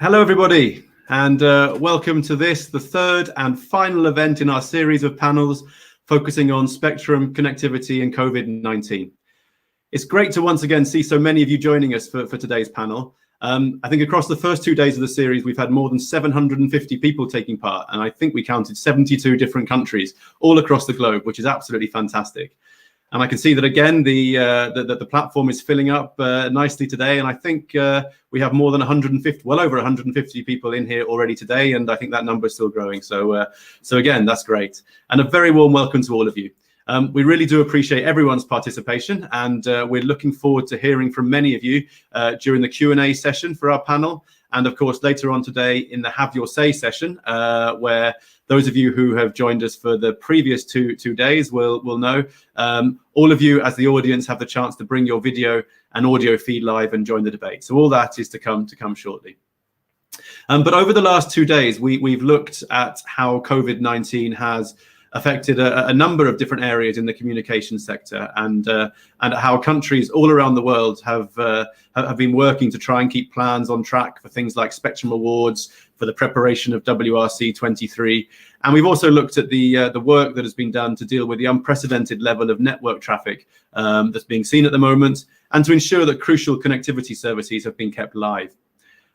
Hello, everybody, and welcome to the third and final event in our series of panels focusing on spectrum, connectivity, and COVID-19. It's great to once again see so many of you joining us for today's panel. I think across the first 2 days of the series, we've had more than 750 people taking part, and I think we counted 72 different countries all across the globe, which is absolutely fantastic. And I can see that again, the platform is filling up nicely today. And I think we have more than 150, well over 150 people in here already today. And I think that number is still growing. So again, that's great. And a very warm welcome to all of you. We really do appreciate everyone's participation. And we're looking forward to hearing from many of you during the Q&A session for our panel. And of course, later on today in the Have Your Say session, where those of you who have joined us for the previous two days will know, all of you as the audience have the chance to bring your video and audio feed live and join the debate. So all that is to come shortly. But over the last 2 days, we've looked at how COVID-19 has affected a number of different areas in the communication sector, and how countries all around the world have been working to try and keep plans on track for things like spectrum awards, for the preparation of WRC 23. And we've also looked at the work that has been done to deal with the unprecedented level of network traffic that's being seen at the moment, and to ensure that crucial connectivity services have been kept live.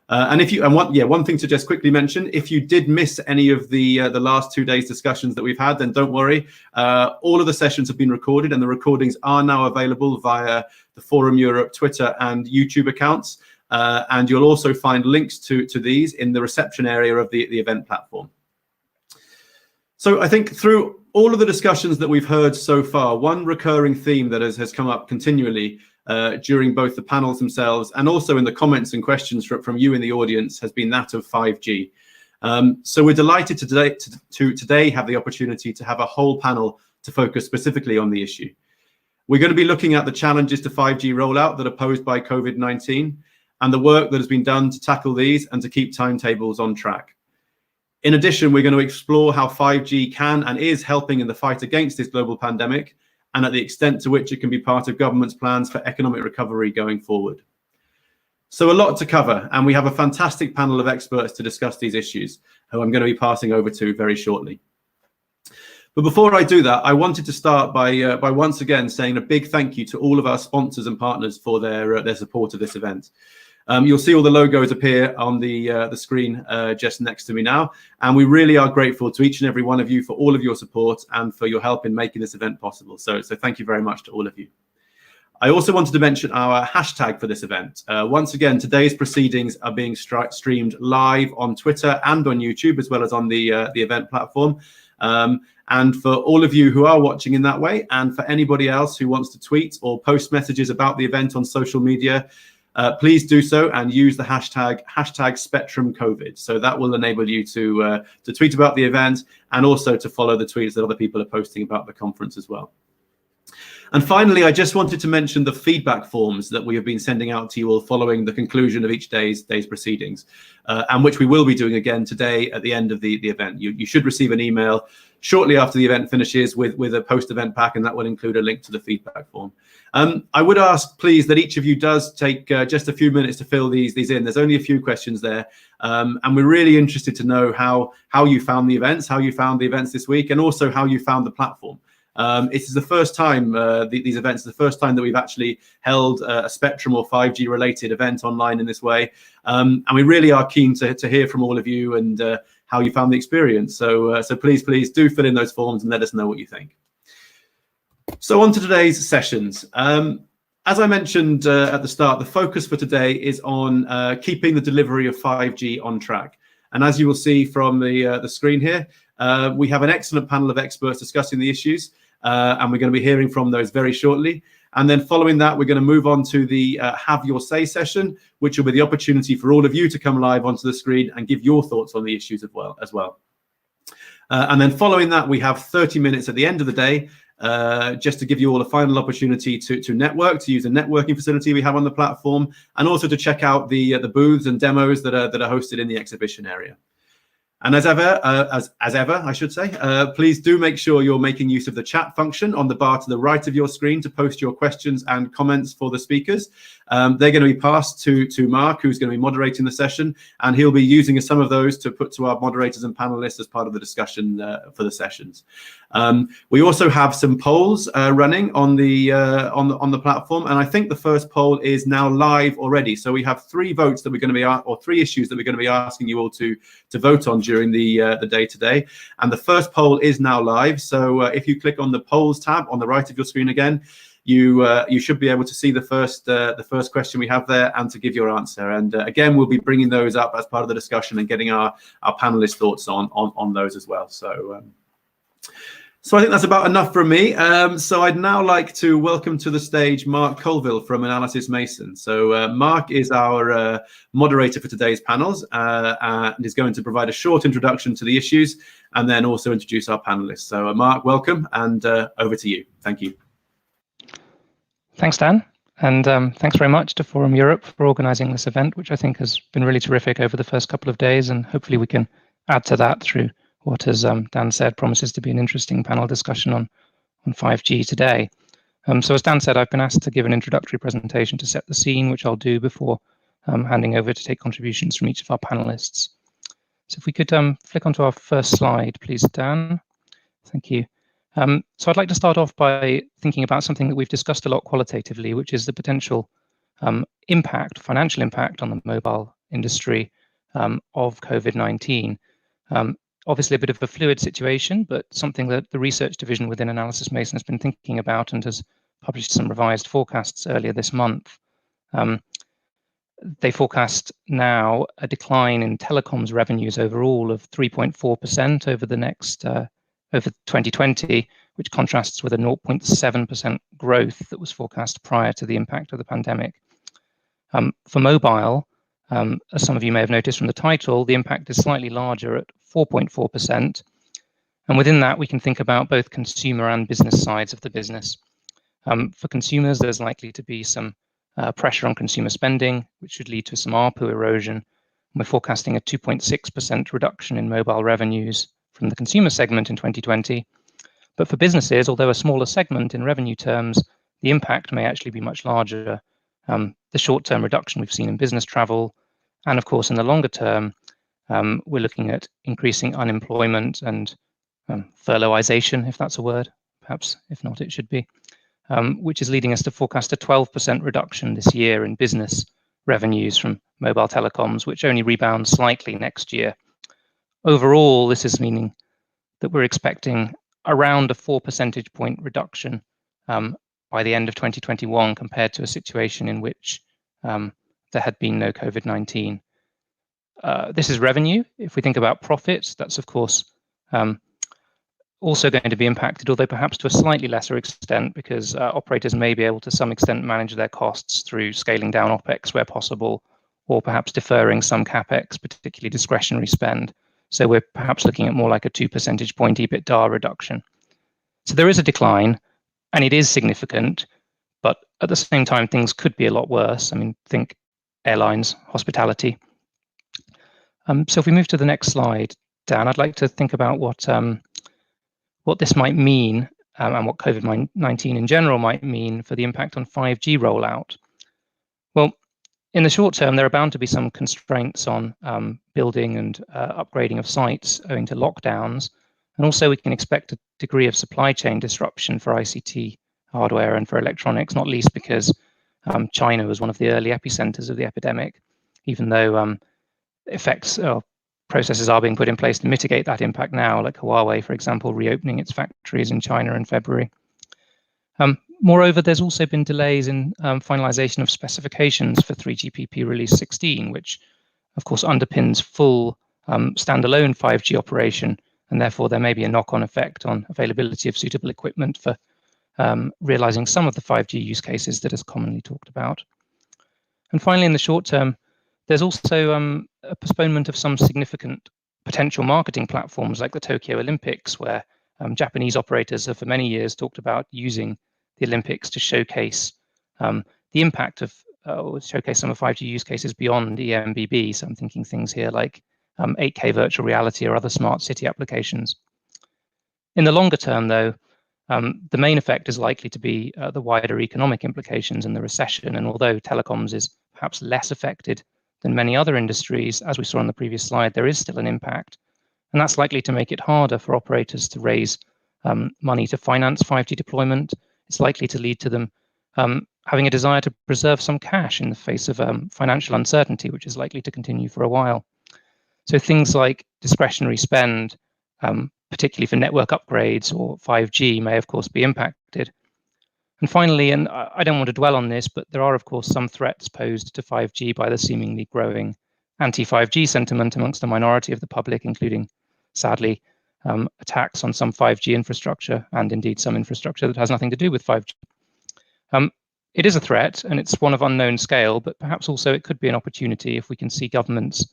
One thing to just quickly mention, if you did miss any of the last 2 days discussions that we've had, then don't worry. All of the sessions have been recorded, and the recordings are now available via the Forum Europe Twitter and YouTube accounts. And you'll also find links to these in the reception area of the event platform. So I think through all of the discussions that we've heard so far, one recurring theme that has come up continually during both the panels themselves and also in the comments and questions from you in the audience has been that of 5G. So we're delighted to today have the opportunity to have a whole panel to focus specifically on the issue. We're going to be looking at the challenges to 5G rollout that are posed by COVID-19 and the work that has been done to tackle these and to keep timetables on track. In addition, we're going to explore how 5G can and is helping in the fight against this global pandemic, and at the extent to which it can be part of government's plans for economic recovery going forward. So a lot to cover, and we have a fantastic panel of experts to discuss these issues, who I'm going to be passing over to very shortly. But before I do that, I wanted to start by once again saying a big thank you to all of our sponsors and partners for their support of this event. You'll see all the logos appear on the screen just next to me now. And we really are grateful to each and every one of you for all of your support and for your help in making this event possible. So thank you very much to all of you. I also wanted to mention our hashtag for this event. Once again, today's proceedings are being streamed live on Twitter and on YouTube, as well as on the event platform. And for all of you who are watching in that way, and for anybody else who wants to tweet or post messages about the event on social media, please do so and use the hashtag SpectrumCovid. So that will enable you to tweet about the event and also to follow the tweets that other people are posting about the conference as well. And finally, I just wanted to mention the feedback forms that we have been sending out to you all following the conclusion of each day's proceedings, and which we will be doing again today at the end of the event. You should receive an email shortly after the event finishes with a post-event pack, and that will include a link to the feedback form. I would ask, please, that each of you does take just a few minutes to fill these in. There's only a few questions there, and we're really interested to know how you found the events, this week, and also how you found the platform. It is the first time, these events are the first time that we've actually held a Spectrum or 5G related event online in this way. And we really are keen to hear from all of you and how you found the experience. So please do fill in those forms and let us know what you think. So on to today's sessions. As I mentioned at the start, the focus for today is on keeping the delivery of 5G on track. And as you will see from the screen here, we have an excellent panel of experts discussing the issues. And we're going to be hearing from those very shortly. And then following that, we're going to move on to the Have Your Say session, which will be the opportunity for all of you to come live onto the screen and give your thoughts on the issues as well. And then following that, we have 30 minutes at the end of the day, just to give you all a final opportunity to network, to use the networking facility we have on the platform, and also to check out the booths and demos that are hosted in the exhibition area. And as ever, I should say, please do make sure you're making use of the chat function on the bar to the right of your screen to post your questions and comments for the speakers. They're going to be passed to Mark, who's going to be moderating the session, and he'll be using some of those to put to our moderators and panelists as part of the discussion for the sessions. We also have some polls running on the platform, and I think the first poll is now live already. So we have 3 votes that we're going to be, or 3 issues that we're going to be asking you all to vote on during the day today. And the first poll is now live. So if you click on the polls tab on the right of your screen again, you should be able to see the first question we have there and to give your answer. And again, we'll be bringing those up as part of the discussion and getting our panelists' thoughts on those as well. So I think that's about enough from me. So I'd now like to welcome to the stage Mark Colville from Analysys Mason. So Mark is our moderator for today's panels and is going to provide a short introduction to the issues and then also introduce our panelists. So Mark, welcome, and over to you. Thank you. Thanks, Dan. And thanks very much to Forum Europe for organising this event, which I think has been really terrific over the first couple of days. And hopefully we can add to that through what, as Dan said, promises to be an interesting panel discussion on 5G today. So as Dan said, I've been asked to give an introductory presentation to set the scene, which I'll do before handing over to take contributions from each of our panelists. So if we could flick onto our first slide, please, Dan. Thank you. So I'd like to start off by thinking about something that we've discussed a lot qualitatively, which is the potential financial impact on the mobile industry of COVID-19. Obviously a bit of a fluid situation, but something that the research division within Analysys Mason has been thinking about and has published some revised forecasts earlier this month. They forecast now a decline in telecoms revenues overall of 3.4% over the next over 2020, which contrasts with a 0.7% growth that was forecast prior to the impact of the pandemic. For mobile, as some of you may have noticed from the title, the impact is slightly larger at 4.4%. And within that, we can think about both consumer and business sides of the business. For consumers, there's likely to be some pressure on consumer spending, which should lead to some ARPU erosion. We're forecasting a 2.6% reduction in mobile revenues from the consumer segment in 2020. But for businesses, although a smaller segment in revenue terms, the impact may actually be much larger. The short-term reduction we've seen in business travel, and of course, in the longer term, we're looking at increasing unemployment and furloughization, if that's a word, perhaps if not, it should be, which is leading us to forecast a 12% reduction this year in business revenues from mobile telecoms, which only rebounds slightly next year. Overall, this is meaning that we're expecting around a 4 percentage point reduction by the end of 2021 compared to a situation in which there had been no COVID-19. This is revenue. If we think about profits, that's of course also going to be impacted, although perhaps to a slightly lesser extent, because operators may be able to some extent manage their costs through scaling down OPEX where possible, or perhaps deferring some CAPEX, particularly discretionary spend. So we're perhaps looking at more like a 2 percentage point EBITDA reduction. So there is a decline, and it is significant, but at the same time, things could be a lot worse. I mean, think airlines, hospitality. So if we move to the next slide, Dan, I'd like to think about what this might mean and what COVID-19 in general might mean for the impact on 5G rollout. Well, in the short term, there are bound to be some constraints on building and upgrading of sites owing to lockdowns. And also we can expect a degree of supply chain disruption for ICT hardware and for electronics, not least because China was one of the early epicenters of the epidemic, even though processes are being put in place to mitigate that impact now, like Huawei, for example, reopening its factories in China in February. Moreover, there's also been delays in finalization of specifications for 3GPP release 16, which of course underpins full standalone 5G operation, and therefore there may be a knock-on effect on availability of suitable equipment for realizing some of the 5G use cases that is commonly talked about. And finally, in the short term, there's also a postponement of some significant potential marketing platforms like the Tokyo Olympics, where Japanese operators have for many years talked about using the Olympics to showcase the impact of, or showcase some of 5G use cases beyond EMBB. So I'm thinking things here like 8K virtual reality or other smart city applications. In the longer term, though, the main effect is likely to be the wider economic implications and the recession. And although telecoms is perhaps less affected than many other industries, as we saw on the previous slide, there is still an impact. And that's likely to make it harder for operators to raise money to finance 5G deployment. It's likely to lead to them having a desire to preserve some cash in the face of financial uncertainty, which is likely to continue for a while. So things like discretionary spend, particularly for network upgrades or 5G, may of course be impacted. And finally, and I don't want to dwell on this, but there are of course some threats posed to 5G by the seemingly growing anti-5G sentiment amongst the minority of the public, including, sadly, attacks on some 5G infrastructure and indeed some infrastructure that has nothing to do with 5G. It is a threat and it's one of unknown scale, but perhaps also it could be an opportunity if we can see governments,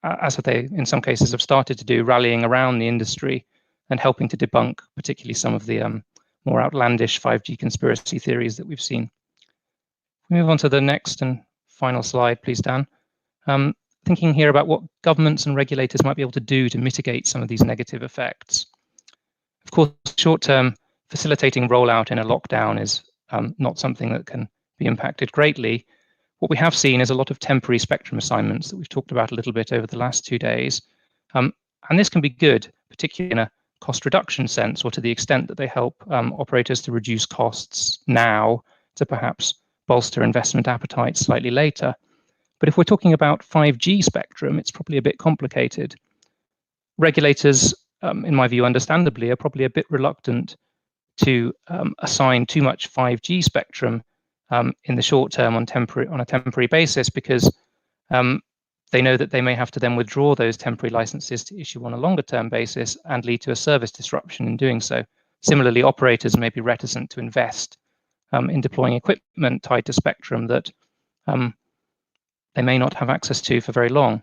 as they in some cases have started to do, rallying around the industry and helping to debunk particularly some of the more outlandish 5G conspiracy theories that we've seen. We move on to the next and final slide, please, Dan. Thinking here about what governments and regulators might be able to do to mitigate some of these negative effects. Of course, short-term facilitating rollout in a lockdown is not something that can be impacted greatly. What we have seen is a lot of temporary spectrum assignments that we've talked about a little bit over the last 2 days. And this can be good, particularly in a cost reduction sense, or to the extent that they help operators to reduce costs now to perhaps bolster investment appetite slightly later. But if we're talking about 5G spectrum, it's probably a bit complicated. Regulators, in my view, understandably, are probably a bit reluctant to assign too much 5G spectrum in the short term on a temporary basis, because they know that they may have to then withdraw those temporary licenses to issue on a longer term basis and lead to a service disruption in doing so. Similarly, operators may be reticent to invest in deploying equipment tied to spectrum that they may not have access to for very long.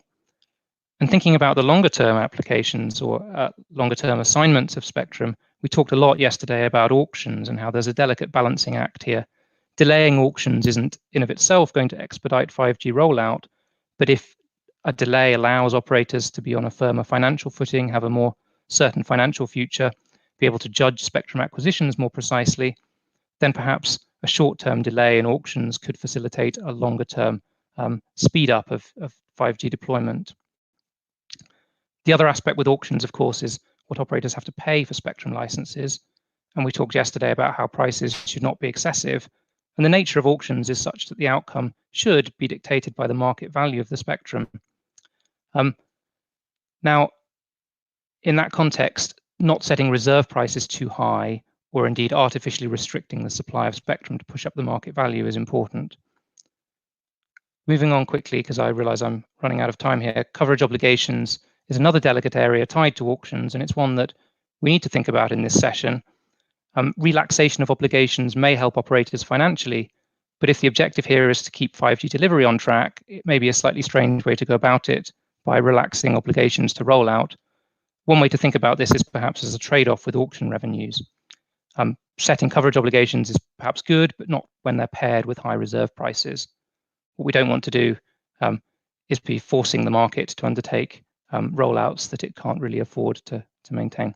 And thinking about the longer term applications or longer term assignments of spectrum, we talked a lot yesterday about auctions and how there's a delicate balancing act here. Delaying auctions isn't in of itself going to expedite 5G rollout, but if a delay allows operators to be on a firmer financial footing, have a more certain financial future, be able to judge spectrum acquisitions more precisely, then perhaps a short-term delay in auctions could facilitate a longer-term speed up of 5G deployment. The other aspect with auctions, of course, is what operators have to pay for spectrum licenses. And we talked yesterday about how prices should not be excessive. And the nature of auctions is such that the outcome should be dictated by the market value of the spectrum. Now, in that context, not setting reserve prices too high or indeed artificially restricting the supply of spectrum to push up the market value is important. Moving on quickly, because I realize I'm running out of time here, coverage obligations is another delicate area tied to auctions, and it's one that we need to think about in this session. Relaxation of obligations may help operators financially, but if the objective here is to keep 5G delivery on track, it may be a slightly strange way to go about it by relaxing obligations to roll out. One way to think about this is perhaps as a trade-off with auction revenues. Setting coverage obligations is perhaps good, but not when they're paired with high reserve prices. What we don't want to do is be forcing the market to undertake rollouts that it can't really afford to maintain.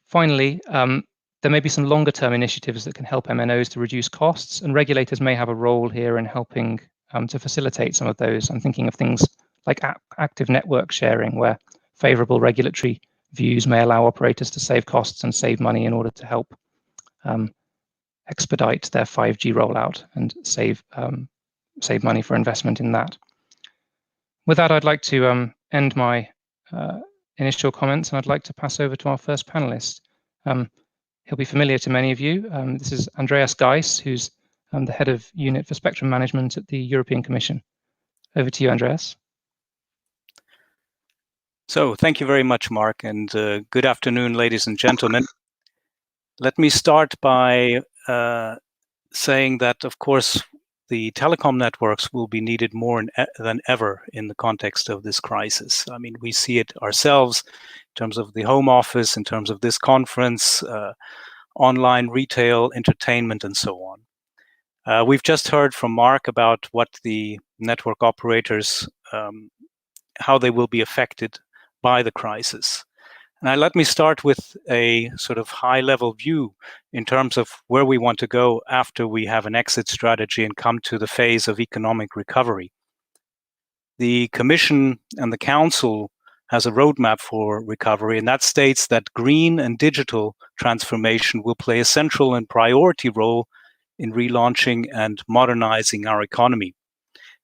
Finally, there may be some longer term initiatives that can help MNOs to reduce costs, and regulators may have a role here in helping to facilitate some of those. I'm thinking of things like active network sharing, where favorable regulatory views may allow operators to save costs and save money in order to help expedite their 5G rollout and save money for investment in that. With that, I'd like to end my initial comments, and I'd like to pass over to our first panelist. He'll be familiar to many of you. This is Andreas Geiss, who's the head of unit for spectrum management at the European Commission. Over to you, Andreas. So thank you very much, Mark, and good afternoon, ladies and gentlemen. Let me start by saying that, of course, the telecom networks will be needed more than ever in the context of this crisis. I mean, we see it ourselves in terms of the home office, in terms of this conference, online retail, entertainment, and so on. We've just heard from Mark about what the network operators how they will be affected by the crisis. Now, let me start with a sort of high-level view in terms of where we want to go after we have an exit strategy and come to the phase of economic recovery. The Commission and the Council has a roadmap for recovery, and that states that green and digital transformation will play a central and priority role in relaunching and modernizing our economy.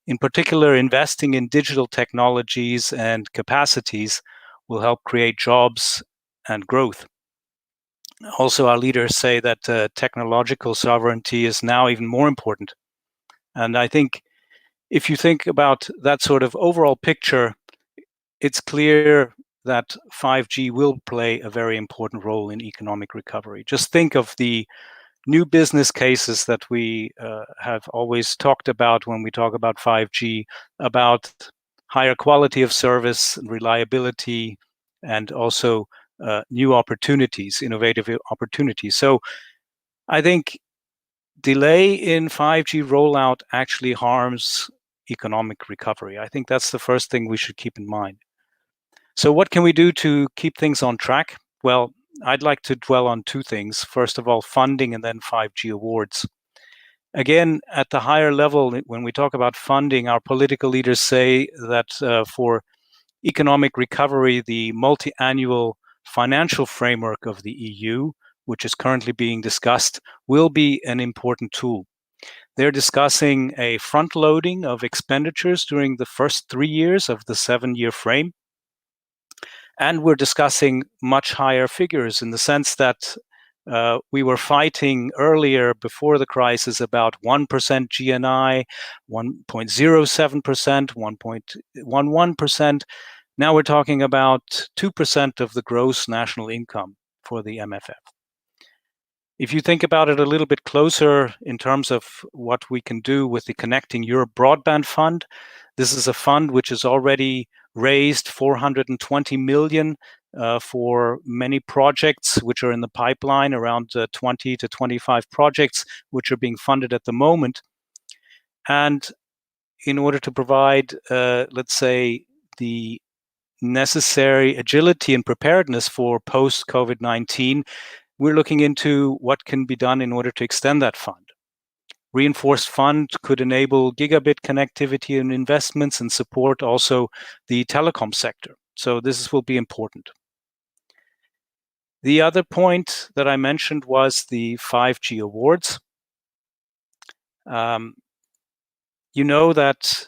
In particular, investing in digital technologies and capacities will help create jobs and growth. Also, our leaders say that technological sovereignty is now even more important. And I think if you think about that sort of overall picture, it's clear that 5G will play a very important role in economic recovery. Just think of the new business cases that we have always talked about when we talk about 5G, about higher quality of service, reliability, and also new opportunities, innovative opportunities. So I think delay in 5G rollout actually harms economic recovery. I think that's the first thing we should keep in mind. So what can we do to keep things on track? Well, I'd like to dwell on two things. First of all, funding, and then 5G awards. Again, at the higher level, when we talk about funding, our political leaders say that for economic recovery, the multi-annual financial framework of the EU, which is currently being discussed, will be an important tool. They're discussing a front loading of expenditures during the first 3 years of the 7-year frame. And we're discussing much higher figures in the sense that we were fighting earlier before the crisis about 1% GNI, 1.07%, 1.11%. Now we're talking about 2% of the gross national income for the MFF. If you think about it a little bit closer in terms of what we can do with the Connecting Europe Broadband Fund, this is a fund which has already raised 420 million for many projects which are in the pipeline, around 20 to 25 projects which are being funded at the moment. And in order to provide, let's say, the necessary agility and preparedness for post-COVID-19, we're looking into what can be done in order to extend that fund. Reinforced fund could enable gigabit connectivity and investments and support also the telecom sector. So this will be important. The other point that I mentioned was the 5G awards. You know that,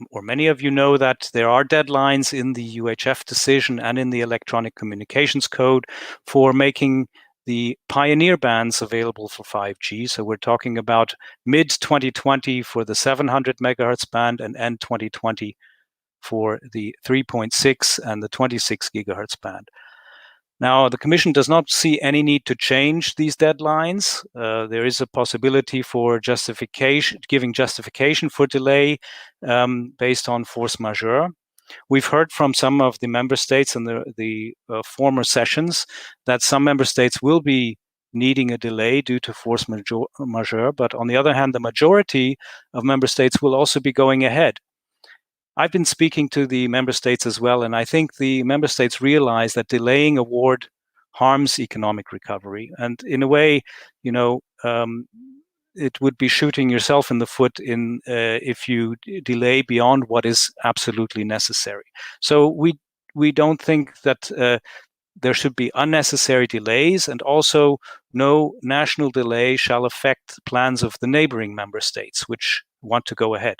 or many of you know that there are deadlines in the UHF decision and in the Electronic Communications Code for making the pioneer bands available for 5G. So we're talking about mid-2020 for the 700 megahertz band and end 2020 for the 3.6 and the 26 gigahertz band. Now, the Commission does not see any need to change these deadlines. There is a possibility for giving justification for delay based on force majeure. We've heard from some of the member states in the former sessions that some member states will be needing a delay due to force majeure, but on the other hand, the majority of member states will also be going ahead. I've been speaking to the member states as well, and I think the member states realize that delaying award harms economic recovery. And in a way, you know, it would be shooting yourself in the foot if you delay beyond what is absolutely necessary. So we don't think that there should be unnecessary delays, and also no national delay shall affect plans of the neighboring member states which want to go ahead.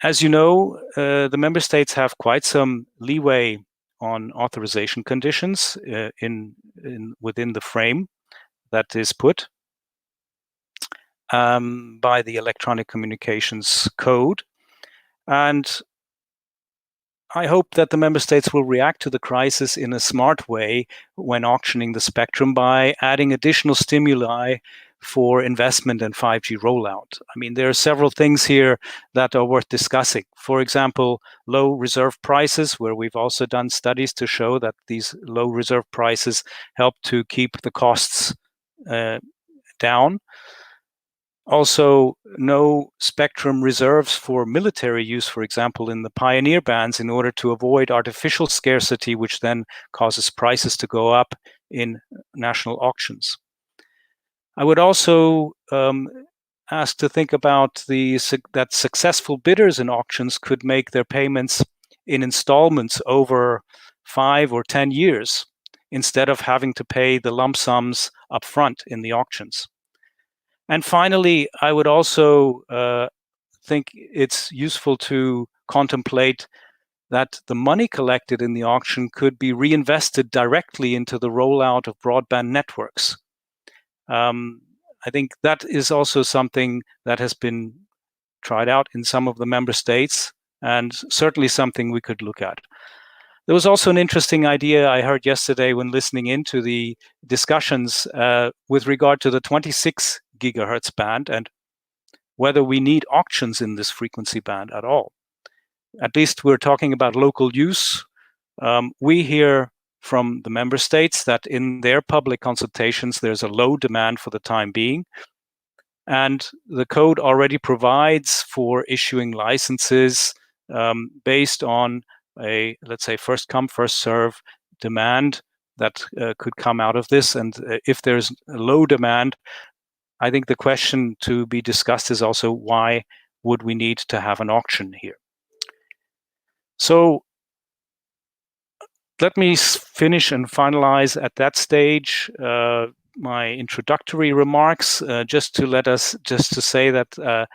As you know, the member states have quite some leeway on authorization conditions within the frame that is put by the Electronic Communications Code. And I hope that the member states will react to the crisis in a smart way when auctioning the spectrum by adding additional stimuli for investment and 5G rollout. I mean, there are several things here that are worth discussing. For example, low reserve prices, where we've also done studies to show that these low reserve prices help to keep the costs down. Also, no spectrum reserves for military use, for example, in the pioneer bands, in order to avoid artificial scarcity, which then causes prices to go up in national auctions. I would also ask to think about that successful bidders in auctions could make their payments in installments over 5 or 10 years, instead of having to pay the lump sums upfront in the auctions. And finally, I would also think it's useful to contemplate that the money collected in the auction could be reinvested directly into the rollout of broadband networks. I think that is also something that has been tried out in some of the member states, and certainly something we could look at. There was also an interesting idea I heard yesterday when listening into the discussions with regard to the 26 gigahertz band and whether we need auctions in this frequency band at all. At least we're talking about local use. We hear from the member states that in their public consultations, there's a low demand for the time being. And the code already provides for issuing licenses based on a, let's say, first come, first serve demand that could come out of this. And if there's a low demand, I think the question to be discussed is also, why would we need to have an auction here? So let me finish and finalize at that stage my introductory remarks, just to say that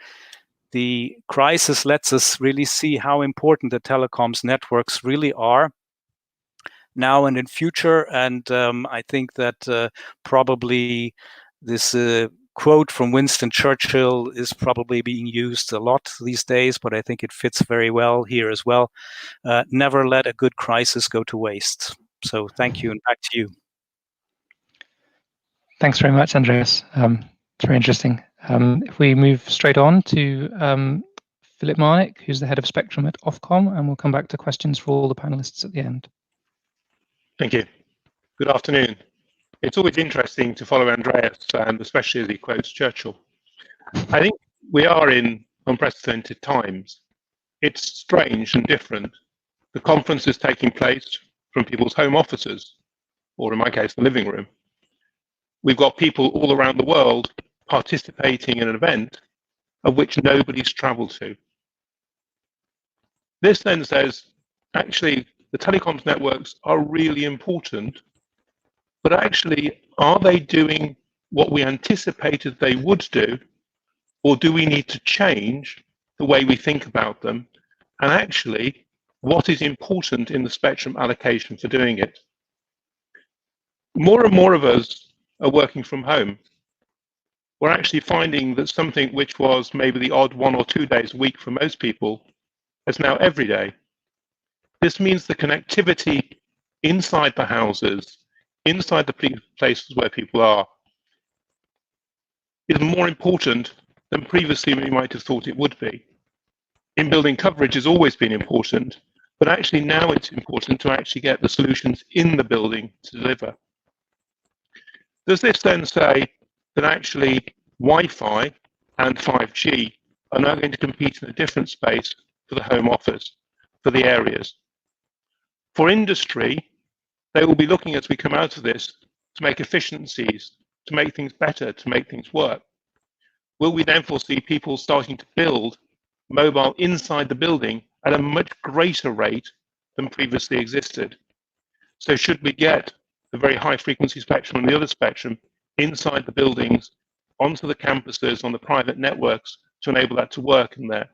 the crisis lets us really see how important the telecoms networks really are now and in future. And I think that probably this quote from Winston Churchill is probably being used a lot these days, but I think it fits very well here as well. Never let a good crisis go to waste. So thank you, and back to you. Thanks very much, Andreas. It's very interesting. If we move straight on to Filip Mike, who's the head of Spectrum at Ofcom, and we'll come back to questions for all the panelists at the end. Thank you. Good afternoon. It's always interesting to follow Andreas, and especially as he quotes Churchill. I think we are in unprecedented times. It's strange and different. The conference is taking place from people's home offices, or in my case, the living room. We've got people all around the world participating in an event of which nobody's traveled to. This then says, actually, the telecoms networks are really important, but actually, are they doing what we anticipated they would do, or do we need to change the way we think about them? And actually, what is important in the spectrum allocation for doing it? More and more of us are working from home. We're actually finding that something which was maybe the odd 1 or 2 days a week for most people is now every day. This means the connectivity inside the houses, inside the places where people are, is more important than previously we might have thought it would be. In-building coverage has always been important, but actually now it's important to actually get the solutions in the building to deliver. Does this then say that actually Wi-Fi and 5G are now going to compete in a different space for the home office, for the areas? For industry, they will be looking as we come out of this to make efficiencies, to make things better, to make things work. Will we then foresee people starting to build mobile inside the building at a much greater rate than previously existed? So should we get the very high frequency spectrum and the other spectrum inside the buildings, onto the campuses, on the private networks to enable that to work in there?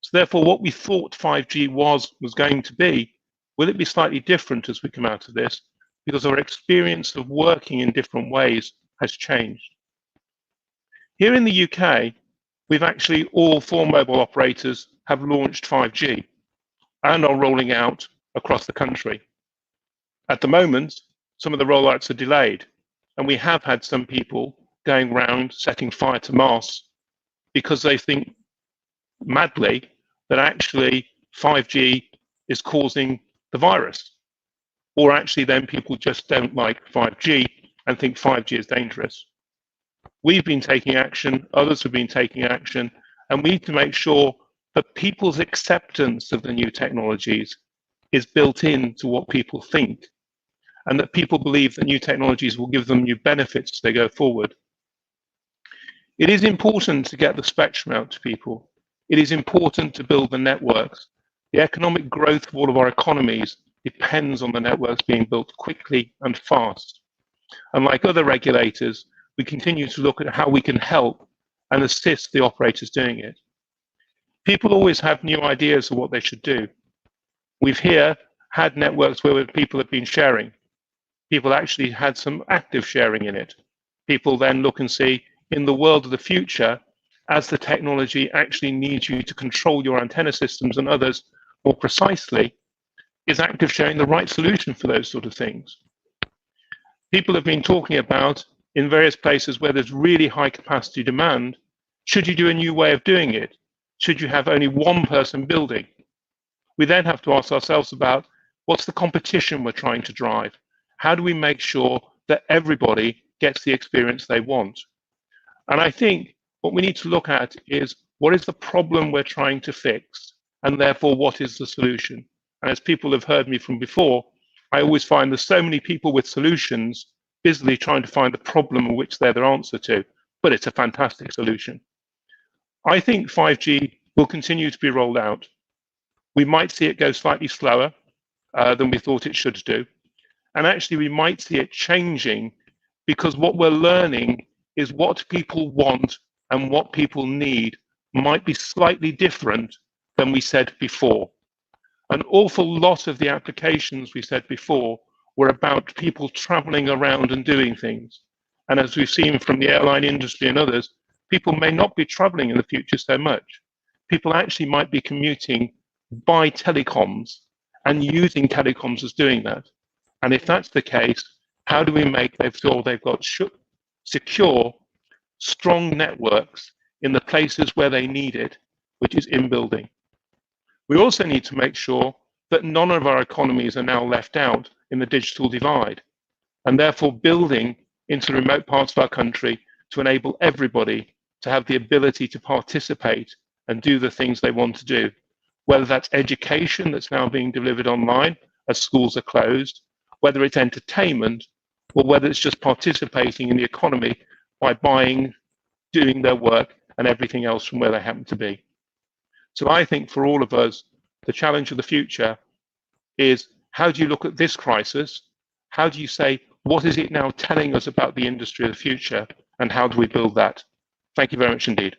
So therefore, what we thought 5G was going to be, will it be slightly different as we come out of this? Because our experience of working in different ways has changed. Here in the UK, we've actually, all 4 mobile operators have launched 5G and are rolling out across the country. At the moment, some of the rollouts are delayed, and we have had some people going around setting fire to masts because they think madly that actually 5G is causing the virus, or actually then people just don't like 5G and think 5G is dangerous. We've been taking action, others have been taking action, and we need to make sure that people's acceptance of the new technologies is built into what people think, and that people believe that new technologies will give them new benefits as they go forward. It is important to get the spectrum out to people. It is important to build the networks. The economic growth of all of our economies depends on the networks being built quickly and fast. And like other regulators, we continue to look at how we can help and assist the operators doing it. People always have new ideas of what they should do. We've here had networks where people have been sharing. People actually had some active sharing in it. People then look and see, in the world of the future, as the technology actually needs you to control your antenna systems and others more precisely, is active sharing the right solution for those sort of things? People have been talking about, in various places where there's really high capacity demand, should you do a new way of doing it? Should you have only one person building? We then have to ask ourselves about, what's the competition we're trying to drive? How do we make sure that everybody gets the experience they want? And I think what we need to look at is, what is the problem we're trying to fix? And therefore, what is the solution? And as people have heard me from before, I always find there's so many people with solutions busily trying to find the problem which they're their answer to, but it's a fantastic solution. I think 5G will continue to be rolled out. We might see it go slightly slower than we thought it should do. And actually, we might see it changing, because what we're learning is what people want and what people need might be slightly different than we said before. An awful lot of the applications we said before were about people traveling around and doing things. And as we've seen from the airline industry and others, people may not be traveling in the future so much. People actually might be commuting by telecoms and using telecoms as doing that. And if that's the case, how do we make sure they've got secure, strong networks in the places where they need it, which is in building? We also need to make sure that none of our economies are now left out in the digital divide, and therefore building into remote parts of our country to enable everybody to have the ability to participate and do the things they want to do, whether that's education that's now being delivered online as schools are closed, whether it's entertainment, or whether it's just participating in the economy by buying, doing their work, and everything else from where they happen to be. So I think for all of us, the challenge of the future is, how do you look at this crisis? How do you say, what is it now telling us about the industry of the future, and how do we build that? Thank you very much indeed.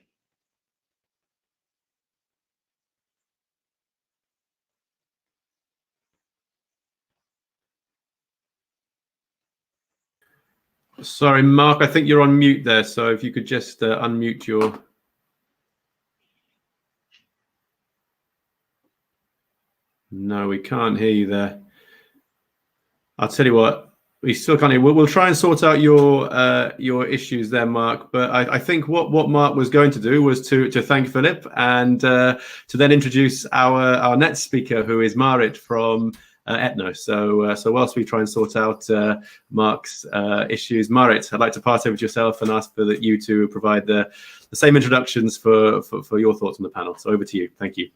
Sorry, Mark, I think you're on mute there. So if you could just unmute your... No, we can't hear you there. I'll tell you what, we still can't hear. We'll try and sort out your issues there, Mark. But I think what Mark was going to do was to thank Filip and to then introduce our next speaker, who is Marit from Etno. So whilst we try and sort out Mark's issues, Marit, I'd like to pass over to yourself and ask for you to provide the same introductions for your thoughts on the panel. So over to you. Thank you.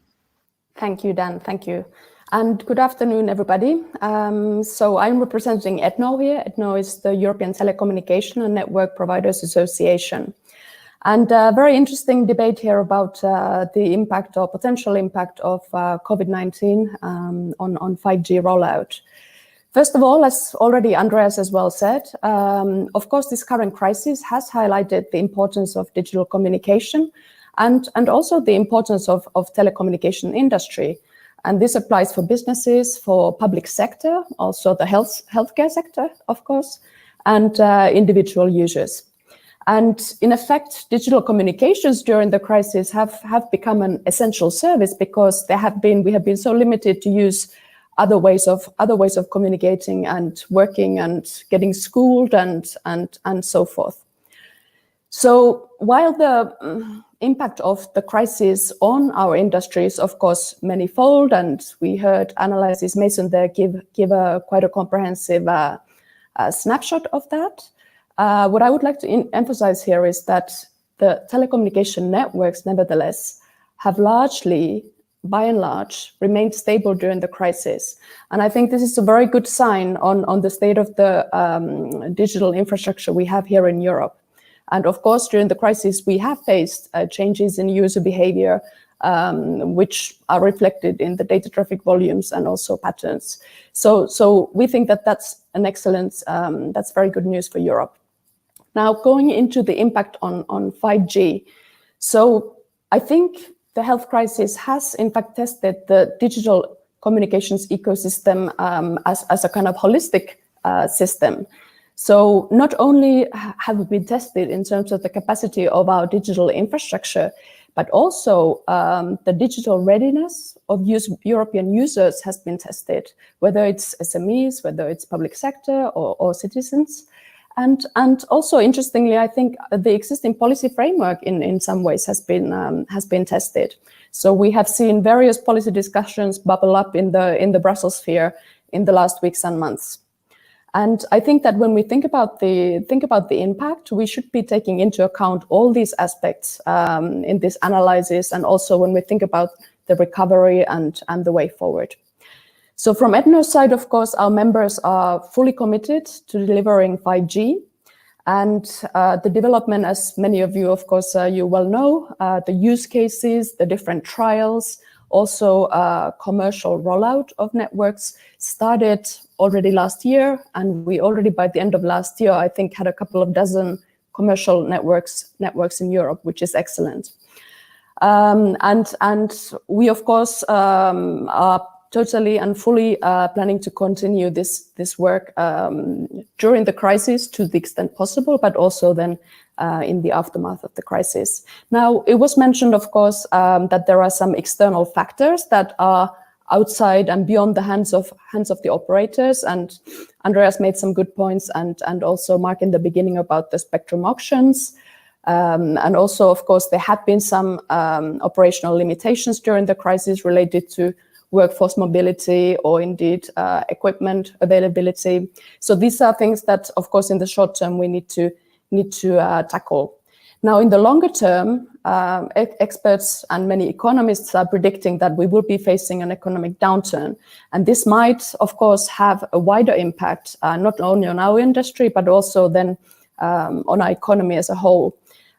Thank you, Dan. Thank you. And good afternoon, everybody. So I'm representing Etno here. Etno is the European Telecommunication and Network Providers Association. And a very interesting debate here about the impact or potential impact of COVID-19 on 5G rollout. First of all, as already Andreas as well said, of course, this current crisis has highlighted the importance of digital communication and also the importance of telecommunication industry. And this applies for businesses, for public sector, also the healthcare sector, of course, and individual users. And in effect, digital communications during the crisis have become an essential service, because we have been so limited to use other ways of communicating and working and getting schooled and so forth. So while the impact of the crisis on our industry is, of course, manifold, and we heard analysis Mason there give quite a comprehensive snapshot of that. What I would like to emphasize here is that the telecommunication networks, nevertheless, have largely, by and large, remained stable during the crisis. And I think this is a very good sign on the state of the digital infrastructure we have here in Europe. And of course, during the crisis, we have faced changes in user behavior, which are reflected in the data traffic volumes and also patterns. So we think that that's an excellent, that's very good news for Europe. Now, going into the impact on 5G. So I think the health crisis has in fact tested the digital communications ecosystem as a kind of holistic system. So not only have we been tested in terms of the capacity of our digital infrastructure, but also the digital readiness of European users has been tested, whether it's SMEs, whether it's public sector or citizens. And also, interestingly, I think the existing policy framework in some ways has been tested. So we have seen various policy discussions bubble up in the Brussels sphere in the last weeks and months. And I think that when we think about the impact, we should be taking into account all these aspects in this analysis, and also when we think about the recovery and the way forward. So from ETNO's side, of course, our members are fully committed to delivering 5G. And the development, as many of you, of course, you well know, the use cases, the different trials, also commercial rollout of networks started already last year. And we already, by the end of last year, I think had a couple of dozen commercial networks in Europe, which is excellent. And we, of course, are totally and fully planning to continue this work during the crisis to the extent possible, but also then in the aftermath of the crisis. Now, it was mentioned, of course, that there are some external factors that are outside and beyond the hands of the operators. And Andreas made some good points, and also Mark in the beginning about the spectrum auctions. And also, of course, there have been some operational limitations during the crisis related to workforce mobility or indeed equipment availability. So these are things that, of course, in the short term we need to tackle. Now, in the longer term, experts and many economists are predicting that we will be facing an economic downturn, and this might, of course, have a wider impact not only on our industry but also then on our economy as a whole.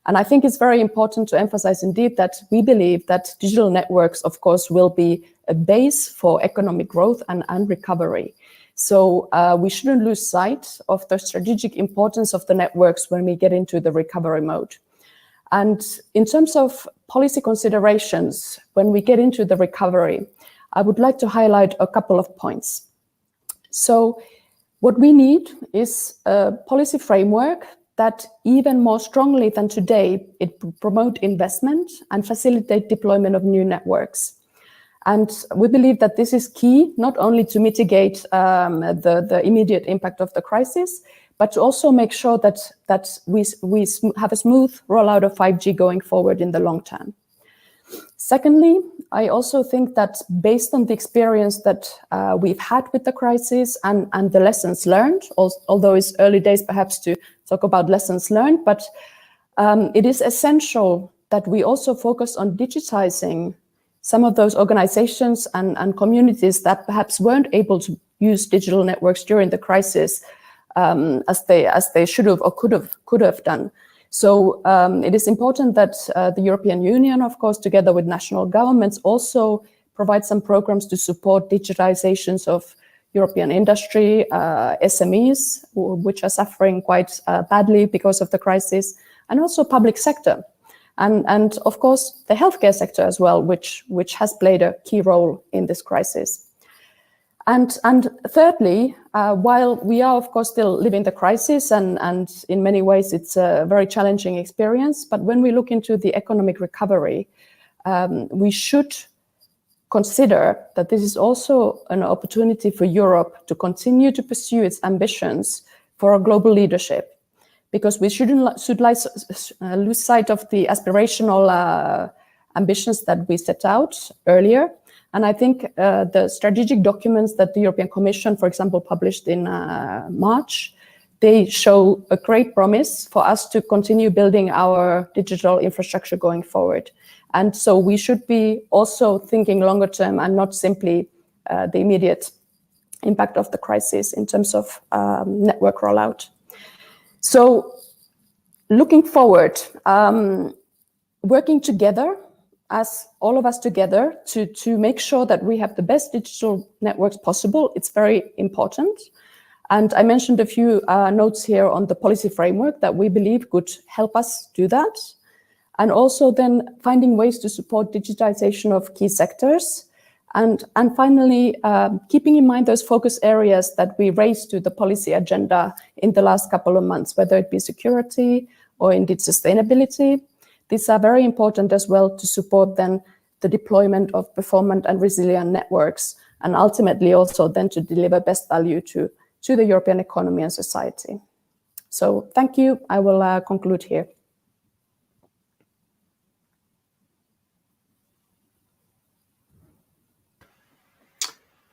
And I think it's very important to emphasize indeed that we believe that digital networks, of course, will be a base for economic growth and recovery. So we shouldn't lose sight of the strategic importance of the networks when we get into the recovery mode. And in terms of policy considerations, when we get into the recovery, I would like to highlight a couple of points. So what we need is a policy framework that even more strongly than today, it promote investment and facilitate deployment of new networks. And we believe that this is key, not only to mitigate the immediate impact of the crisis, but to also make sure that we have a smooth rollout of 5G going forward in the long term. Secondly, I also think that based on the experience that we've had with the crisis and the lessons learned, although it's early days perhaps to talk about lessons learned, but it is essential that we also focus on digitizing some of those organizations and communities that perhaps weren't able to use digital networks during the crisis as they should have or could have done. So it is important that the European Union, of course, together with national governments, also provide some programs to support digitizations of European industry, SMEs, which are suffering quite badly because of the crisis, and also public sector. And of course, the healthcare sector as well, which has played a key role in this crisis. And thirdly, while we are, of course, still living the crisis, and in many ways it's a very challenging experience, but when we look into the economic recovery, we should consider that this is also an opportunity for Europe to continue to pursue its ambitions for a global leadership, because we shouldn't lose sight of the aspirational ambitions that we set out earlier. And I think the strategic documents that the European Commission, for example, published in March they show a great promise for us to continue building our digital infrastructure going forward. And so we should be also thinking longer term and not simply the immediate impact of the crisis in terms of network rollout. So looking forward, working together, as all of us together, to make sure that we have the best digital networks possible, it's very important. And I mentioned a few notes here on the policy framework that we believe could help us do that. And also then finding ways to support digitization of key sectors. And finally, keeping in mind those focus areas that we raised to the policy agenda in the last couple of months, whether it be security or indeed sustainability. These are very important as well to support then the deployment of performant and resilient networks, and ultimately also then to deliver best value to the European economy and society. So thank you. I will conclude here.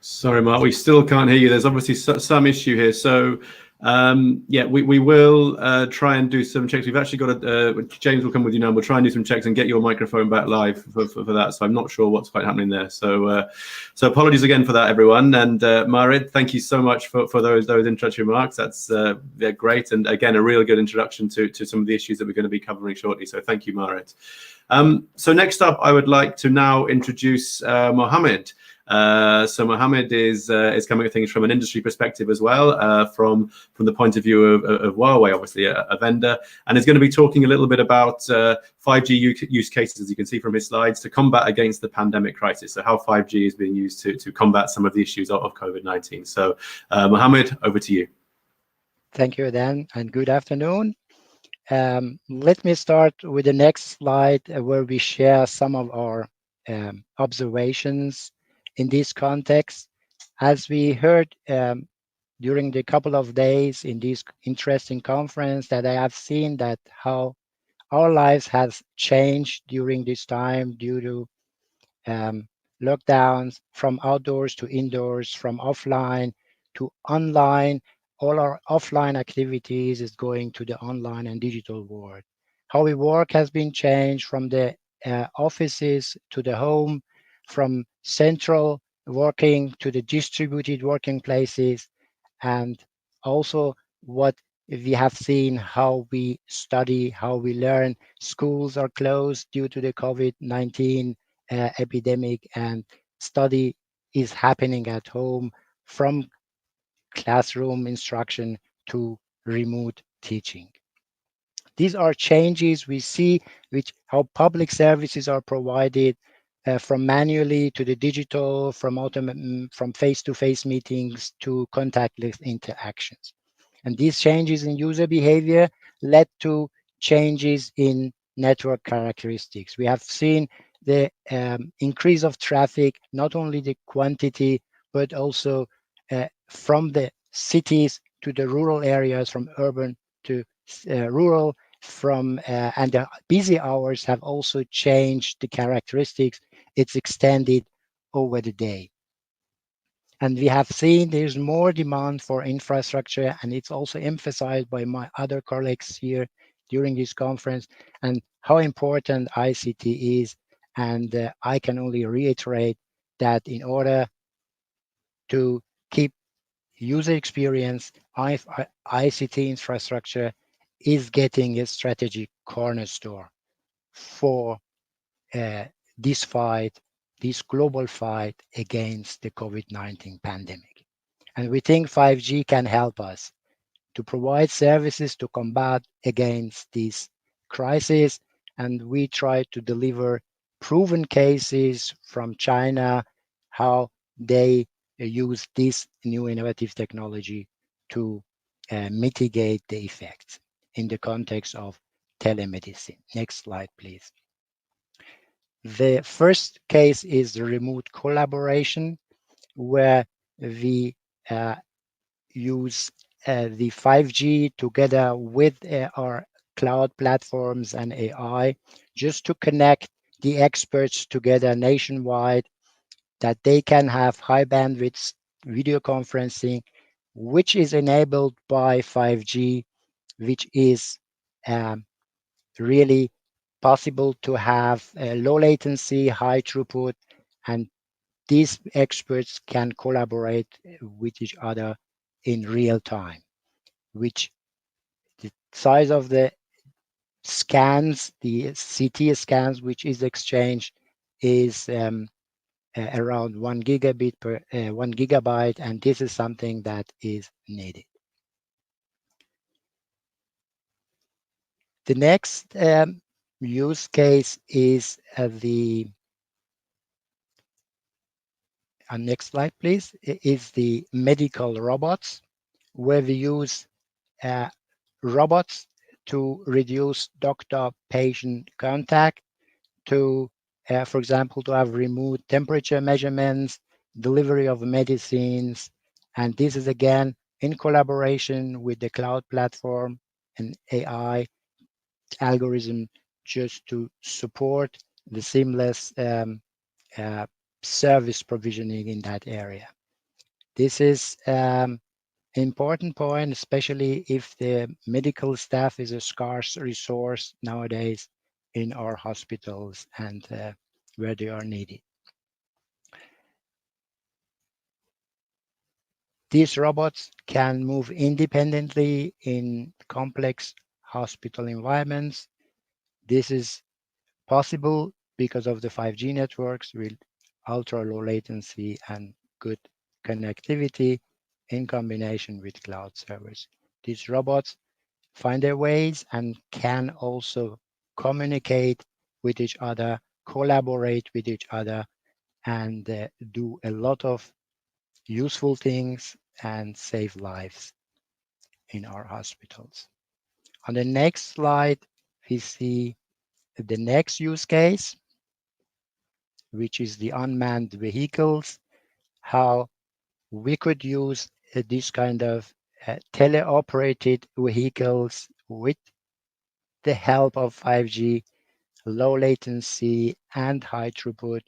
Sorry, Mark, we still can't hear you. There's obviously some issue here. So yeah, we will try and do some checks. We've actually got James will come with you now. We'll try and do some checks and get your microphone back live for that. So I'm not sure what's quite happening there. So apologies again for that, everyone. And Marit, thank you so much for those introductory remarks. That's they're great. And again, a real good introduction to some of the issues that we're going to be covering shortly. So thank you, Marit. So next up, I would like to now introduce Mohammed. So Mohammed is coming at things from an industry perspective as well, from the point of view of Huawei, obviously a vendor, and is going to be talking a little bit about 5G use cases, as you can see from his slides, to combat against the pandemic crisis. So how 5G is being used to combat some of the issues of COVID-19. So Mohammed, over to you. Thank you, Dan, and good afternoon. Let me start with the next slide where we share some of our observations in this context. As we heard during the couple of days in this interesting conference, that I have seen that how our lives has changed during this time due to lockdowns, from outdoors to indoors, from offline to online. All our offline activities is going to the online and digital world. How we work has been changed from the offices to the home, from central working to the distributed working places, and also what we have seen, how we study, how we learn. Schools are closed due to the COVID-19 epidemic, and study is happening at home, from classroom instruction to remote teaching. These are changes we see, which how public services are provided, from manually to the digital, from face-to-face meetings to contactless interactions. And these changes in user behavior led to changes in network characteristics. We have seen the increase of traffic, not only the quantity, but also from the cities to the rural areas, from urban to rural, and the busy hours have also changed the characteristics. It's extended over the day. And we have seen there's more demand for infrastructure, and it's also emphasized by my other colleagues here during this conference, and how important ICT is. And I can only reiterate that in order to keep user experience, ICT infrastructure is getting a strategic cornerstone for this global fight against the COVID-19 pandemic. And we think 5G can help us to provide services to combat against this crisis. And we try to deliver proven cases from China, how they use this new innovative technology to mitigate the effects in the context of telemedicine. Next slide, please. The first case is the remote collaboration, where we use the 5G together with our cloud platforms and AI, just to connect the experts together nationwide, that they can have high bandwidth video conferencing which is enabled by 5G, which is really possible to have low latency, high throughput, and these experts can collaborate with each other in real time, which the size of the scans, the CT scans, which is exchanged, is around 1 gigabit per 1 gigabyte, and this is something that is needed. The next use case is next slide, please, is the medical robots, where we use robots to reduce doctor-patient contact, to, for example, to have remote temperature measurements, delivery of medicines, and this is again in collaboration with the cloud platform and AI algorithm, just to support the seamless service provisioning in that area. This is important point, especially if the medical staff is a scarce resource nowadays in our hospitals and where they are needed. These robots can move independently in complex hospital environments. This is possible because of the 5G networks with ultra low latency and good connectivity in combination with cloud servers. These robots find their ways and can also communicate with each other, collaborate with each other, and do a lot of useful things and save lives in our hospitals. On the next slide, we see the next use case, which is the unmanned vehicles, how we could use this kind of teleoperated vehicles with the help of 5G, low latency and high throughput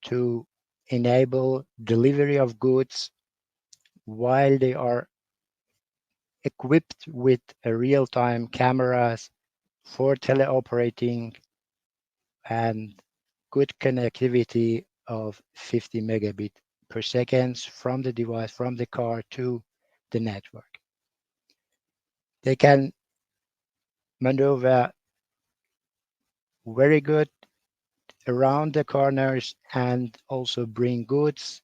to enable delivery of goods while they are equipped with real-time cameras for teleoperating and good connectivity of 50 megabit per second from the device, from the car to the network. They can maneuver very good around the corners and also bring goods,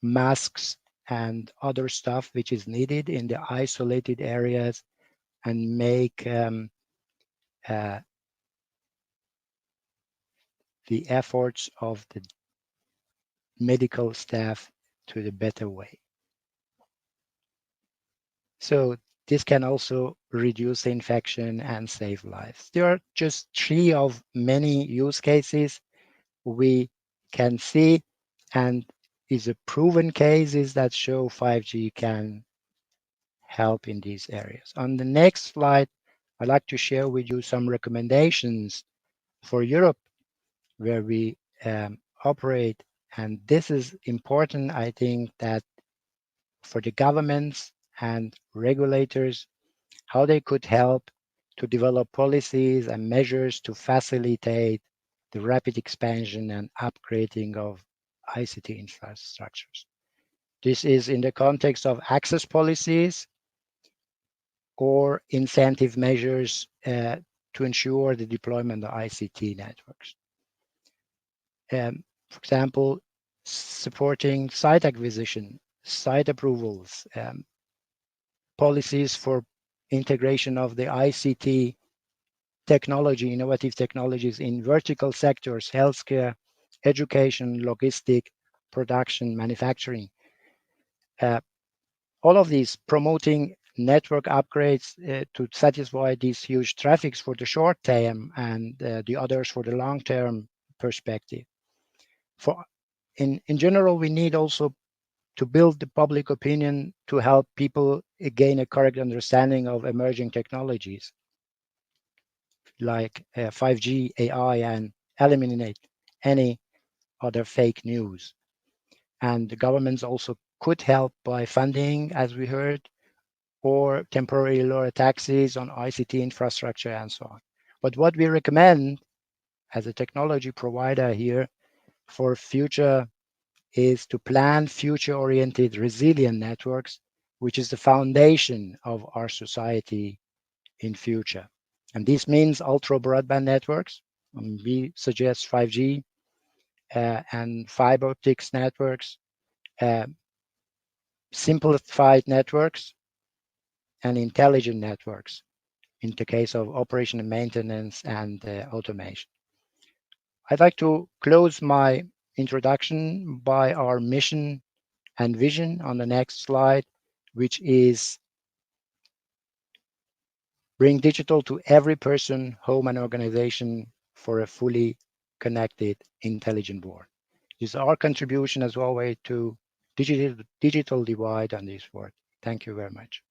masks and other stuff which is needed in the isolated areas, and make the efforts of the medical staff to the better way. So this can also reduce infection and save lives. There are just 3 of many use cases we can see, and is a proven cases that show 5G can help in these areas. On the next slide, I'd like to share with you some recommendations for Europe where we operate. And this is important, I think, that for the governments and regulators, how they could help to develop policies and measures to facilitate the rapid expansion and upgrading of ICT infrastructures. This is in the context of access policies or incentive measures to ensure the deployment of ICT networks. For example, supporting site acquisition, site approvals, policies for integration of the ICT technology, innovative technologies in vertical sectors, healthcare, education, logistic, production, manufacturing. All of these promoting network upgrades to satisfy these huge traffics for the short term and the others for the long-term perspective. In general, we need also to build the public opinion to help people gain a correct understanding of emerging technologies like 5G, AI, and eliminate any other fake news. And the governments also could help by funding, as we heard, or temporary lower taxes on ICT infrastructure and so on. But what we recommend as a technology provider here for future is to plan future-oriented resilient networks, which is the foundation of our society in future. And this means ultra broadband networks. We suggest 5G and fiber optics networks, simplified networks, and intelligent networks in the case of operation and maintenance and automation. I'd like to close my introduction by our mission and vision on the next slide, which is bring digital to every person, home, and organization for a fully connected, intelligent world. This is our contribution as well way to digital divide on this world. Thank you very much.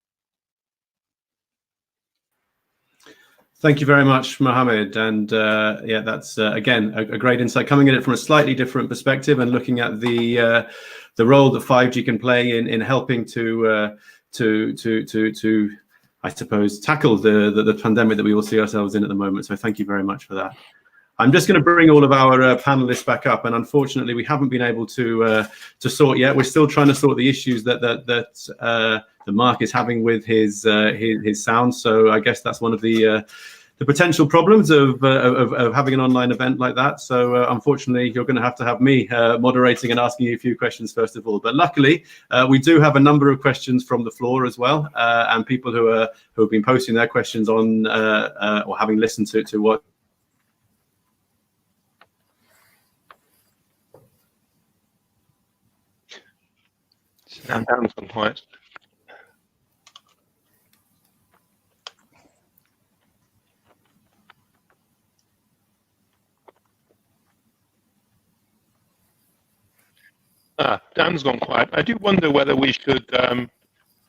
Thank you very much, Mohammed. And yeah, that's again a great insight, coming at it from a slightly different perspective and looking at the role that 5G can play in helping to I suppose tackle the pandemic that we all see ourselves in at the moment. So thank you very much for that. I'm just going to bring all of our panelists back up, and unfortunately, we haven't been able to sort yet. We're still trying to sort the issues that Mark is having with his sound. So I guess that's one of the potential problems of having an online event like that. So unfortunately, you're going to have me moderating and asking you a few questions first of all. But luckily, we do have a number of questions from the floor as well, and people who have been posting their questions on or having listened to what. And Dan's gone quiet. Dan's gone quiet. I do wonder whether we should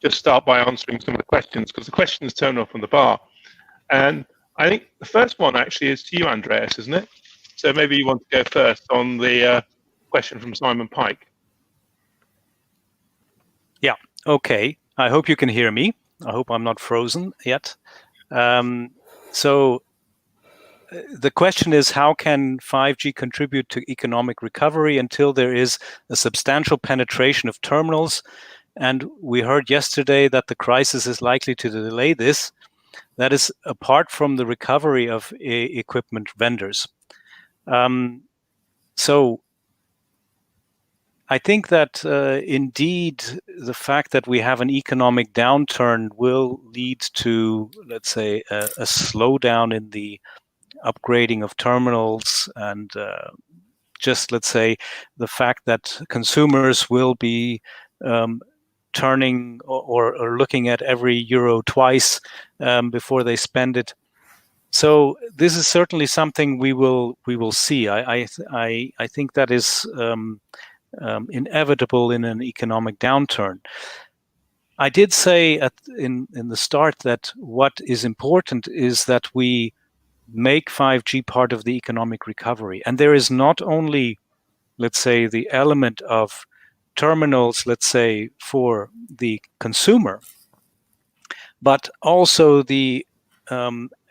just start by answering some of the questions, because the questions turn up on the bar. And I think the first one actually is to you, Andreas, isn't it? So maybe you want to go first on the question from Simon Pike. Yeah, okay. I hope you can hear me. I hope I'm not frozen yet. So the question is, how can 5G contribute to economic recovery until there is a substantial penetration of terminals? And we heard yesterday that the crisis is likely to delay this. That is apart from the recovery of equipment vendors. So I think that indeed the fact that we have an economic downturn will lead to, let's say, a slowdown in the upgrading of terminals, and just, let's say, the fact that consumers will be turning or looking at every euro twice before they spend it. So this is certainly something we will see. I think that is inevitable in an economic downturn. I did say in the start that what is important is that we make 5G part of the economic recovery. And there is not only, let's say, the element of terminals, let's say, for the consumer, but also the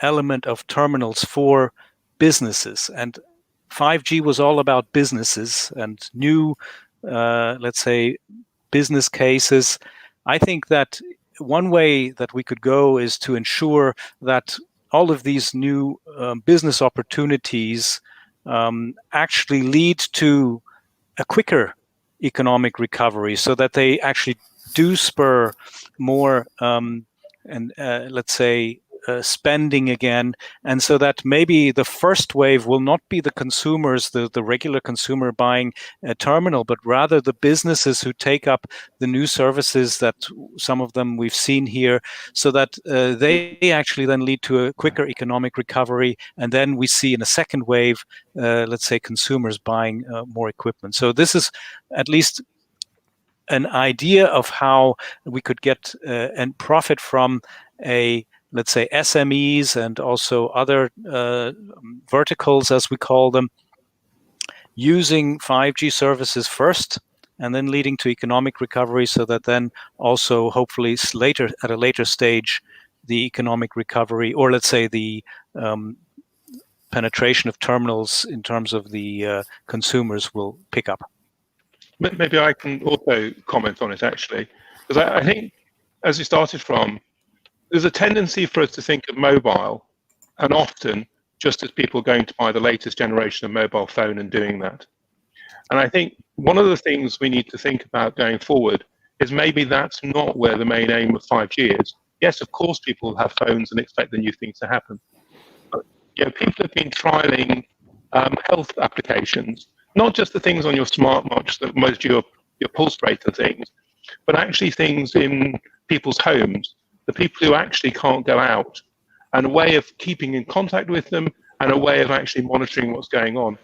element of terminals for businesses. And 5G was all about businesses and new, let's say, business cases. I think that one way that we could go is to ensure that all of these new business opportunities actually lead to a quicker economic recovery, so that they actually do spur more let's say, spending again, and so that maybe the first wave will not be the consumers, the regular consumer buying a terminal, but rather the businesses who take up the new services that some of them we've seen here, so that they actually then lead to a quicker economic recovery, and then we see in a second wave, let's say, consumers buying more equipment. So this is at least an idea of how we could get and profit from a, let's say, SMEs and also other verticals, as we call them, using 5G services first and then leading to economic recovery, so that then also hopefully later, at a later stage, the economic recovery, or let's say the penetration of terminals in terms of the consumers, will pick up. Maybe I can also comment on it, actually, because I think, as we started from, there's a tendency for us to think of mobile, and often just as people going to buy the latest generation of mobile phone and doing that. And I think one of the things we need to think about going forward is maybe that's not where the main aim of 5G is. Yes, of course, people have phones and expect the new things to happen. But people have been trialing health applications, not just the things on your smartwatch that most your pulse rate and things, but actually things in people's homes, the people who actually can't go out, and a way of keeping in contact with them, and a way of actually monitoring what's going on.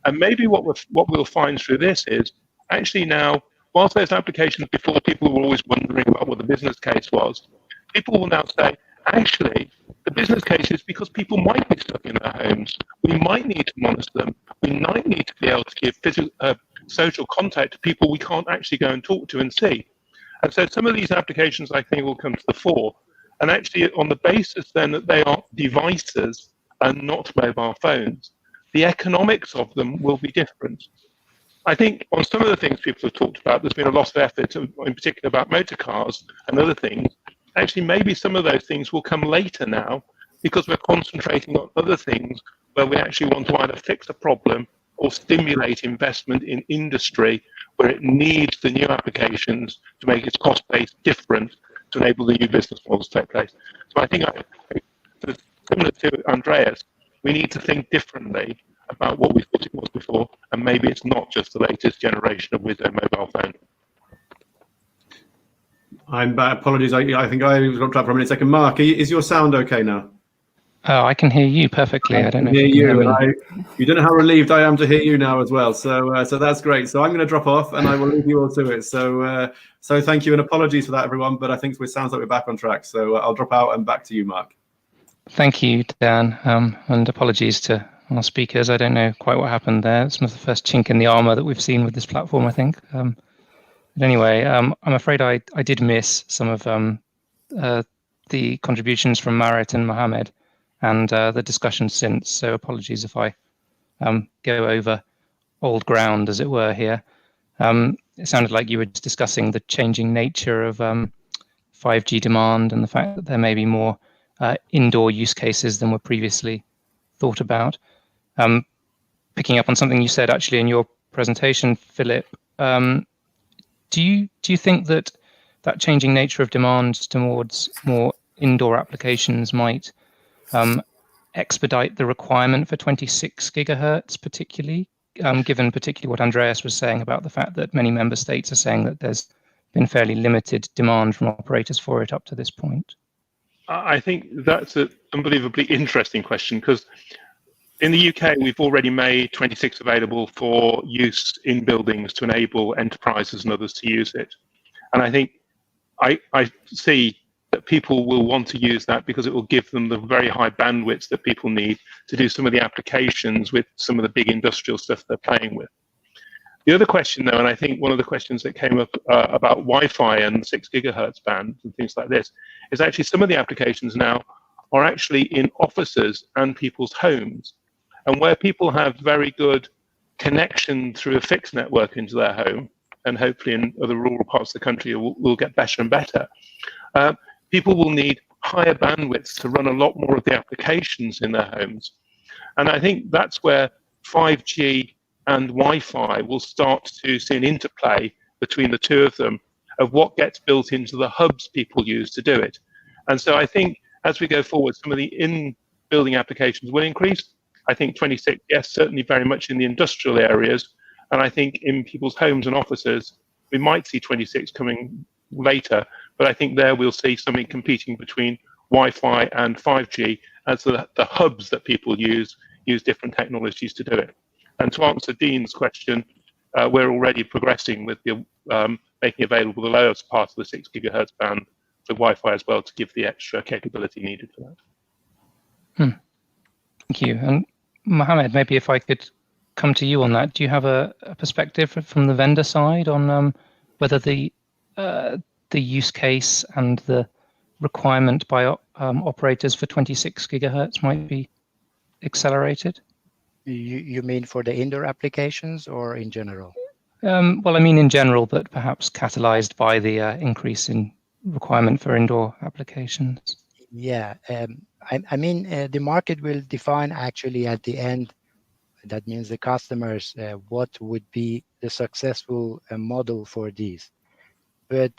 And maybe what we'll find through this is actually now, whilst those applications before people were always wondering about what the business case was, people will now say, actually, the business case is because people might be stuck in their homes. We might need to monitor them. We might need to be able to give physical, social contact to people we can't actually go and talk to and see. And so some of these applications, I think, will come to the fore. And actually, on the basis then that they are devices and not mobile phones, the economics of them will be different. I think on some of the things people have talked about, there's been a lot of effort, in particular about motor cars and other things. Actually, maybe some of those things will come later now, because we're concentrating on other things where we actually want to either fix a problem or stimulate investment in industry where it needs the new applications to make its cost base different to enable the new business models to take place. So I think, similar to Andreas, we need to think differently about what we thought it was before, and maybe it's not just the latest generation of Wizzo mobile phone. I'm bad. Apologies. I think I dropped out for a minute. Second, Mark, is your sound okay now? Oh, I can hear you perfectly. I don't know hear if you can hear me. You don't know how relieved I am to hear you now as well. So that's great. So I'm going to drop off, and I will leave you all to it. So thank you, and apologies for that, everyone. But I think it sounds like we're back on track. So I'll drop out and back to you, Mark. Thank you, Dan, and apologies to our speakers. I don't know quite what happened there. It's the first chink in the armor that we've seen with this platform, I think. But anyway, I'm afraid I did miss some of the contributions from Marit and Mohammed and the discussion since. So apologies if I go over old ground, as it were, here. It sounded like you were discussing the changing nature of 5G demand and the fact that there may be more indoor use cases than were previously thought about. Picking up on something you said actually in your presentation, Filip, do you think that changing nature of demand towards more indoor applications might expedite the requirement for 26 gigahertz, particularly, given particularly what Andreas was saying about the fact that many member states are saying that there's been fairly limited demand from operators for it up to this point? I think that's an unbelievably interesting question, because in the UK, we've already made 26 available for use in buildings to enable enterprises and others to use it. And I think I see that people will want to use that because it will give them the very high bandwidth that people need to do some of the applications with some of the big industrial stuff they're playing with. The other question, though, and I think one of the questions that came up about Wi-Fi and 6 gigahertz band and things like this, is actually some of the applications now are actually in offices and people's homes. And where people have very good connection through a fixed network into their home, and hopefully in other rural parts of the country will get better and better, people will need higher bandwidths to run a lot more of the applications in their homes. And I think that's where 5G and Wi-Fi will start to see an interplay between the two of them of what gets built into the hubs people use to do it. And so I think as we go forward, some of the in-building applications will increase. I think 26, yes, certainly very much in the industrial areas. And I think in people's homes and offices, we might see 26 coming later. But I think there we'll see something competing between Wi-Fi and 5G as the hubs that people use different technologies to do it. And to answer Dean's question, we're already progressing with the making available the lowest part of the 6 gigahertz band for Wi-Fi as well, to give the extra capability needed for that. Thank you. And Mohammed, maybe if I could come to you on that. Do you have a perspective from the vendor side on whether the use case and the requirement by operators for 26 gigahertz might be accelerated? You mean for the indoor applications or in general? Well, I mean in general, but perhaps catalyzed by the increase in requirement for indoor applications. Yeah, I mean the market will define actually at the end. That means the customers what would be the successful model for these. But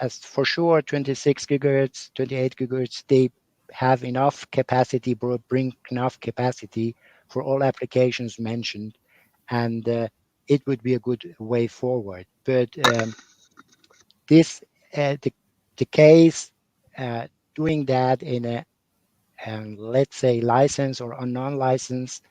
as for sure, 26 gigahertz, 28 gigahertz, they have enough capacity, bring enough capacity for all applications mentioned, and it would be a good way forward. But this the case doing that in a let's say license or a non-license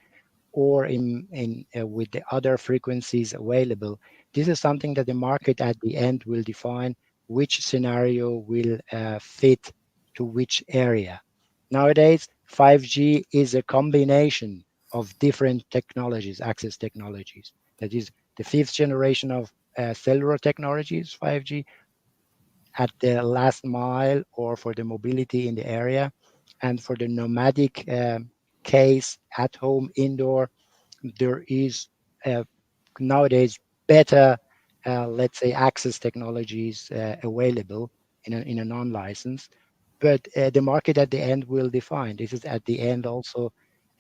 or in with the other frequencies available, this is something that the market at the end will define which scenario will fit to which area. Nowadays 5G is a combination of different technologies, access technologies. That is the 5th generation of cellular technologies, 5G, at the last mile or for the mobility in the area, and for the nomadic case at home indoor, there is nowadays better let's say access technologies available in a non-license, but the market at the end will define. This is at the end also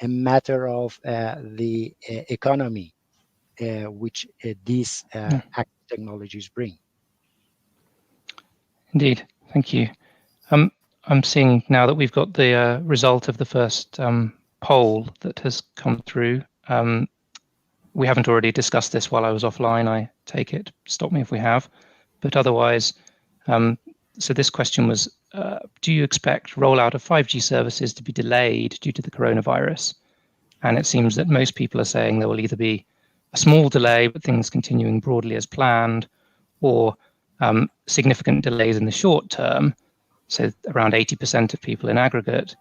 a matter of the economy which these access technologies bring. Indeed, thank you. I'm seeing now that we've got the result of the first poll that has come through. We haven't already discussed this while I was offline, I take it. Stop me if we have. But otherwise, so this question was, do you expect rollout of 5G services to be delayed due to the coronavirus? And it seems that most people are saying there will either be a small delay, but things continuing broadly as planned, or significant delays in the short term, so around 80% of people in aggregate,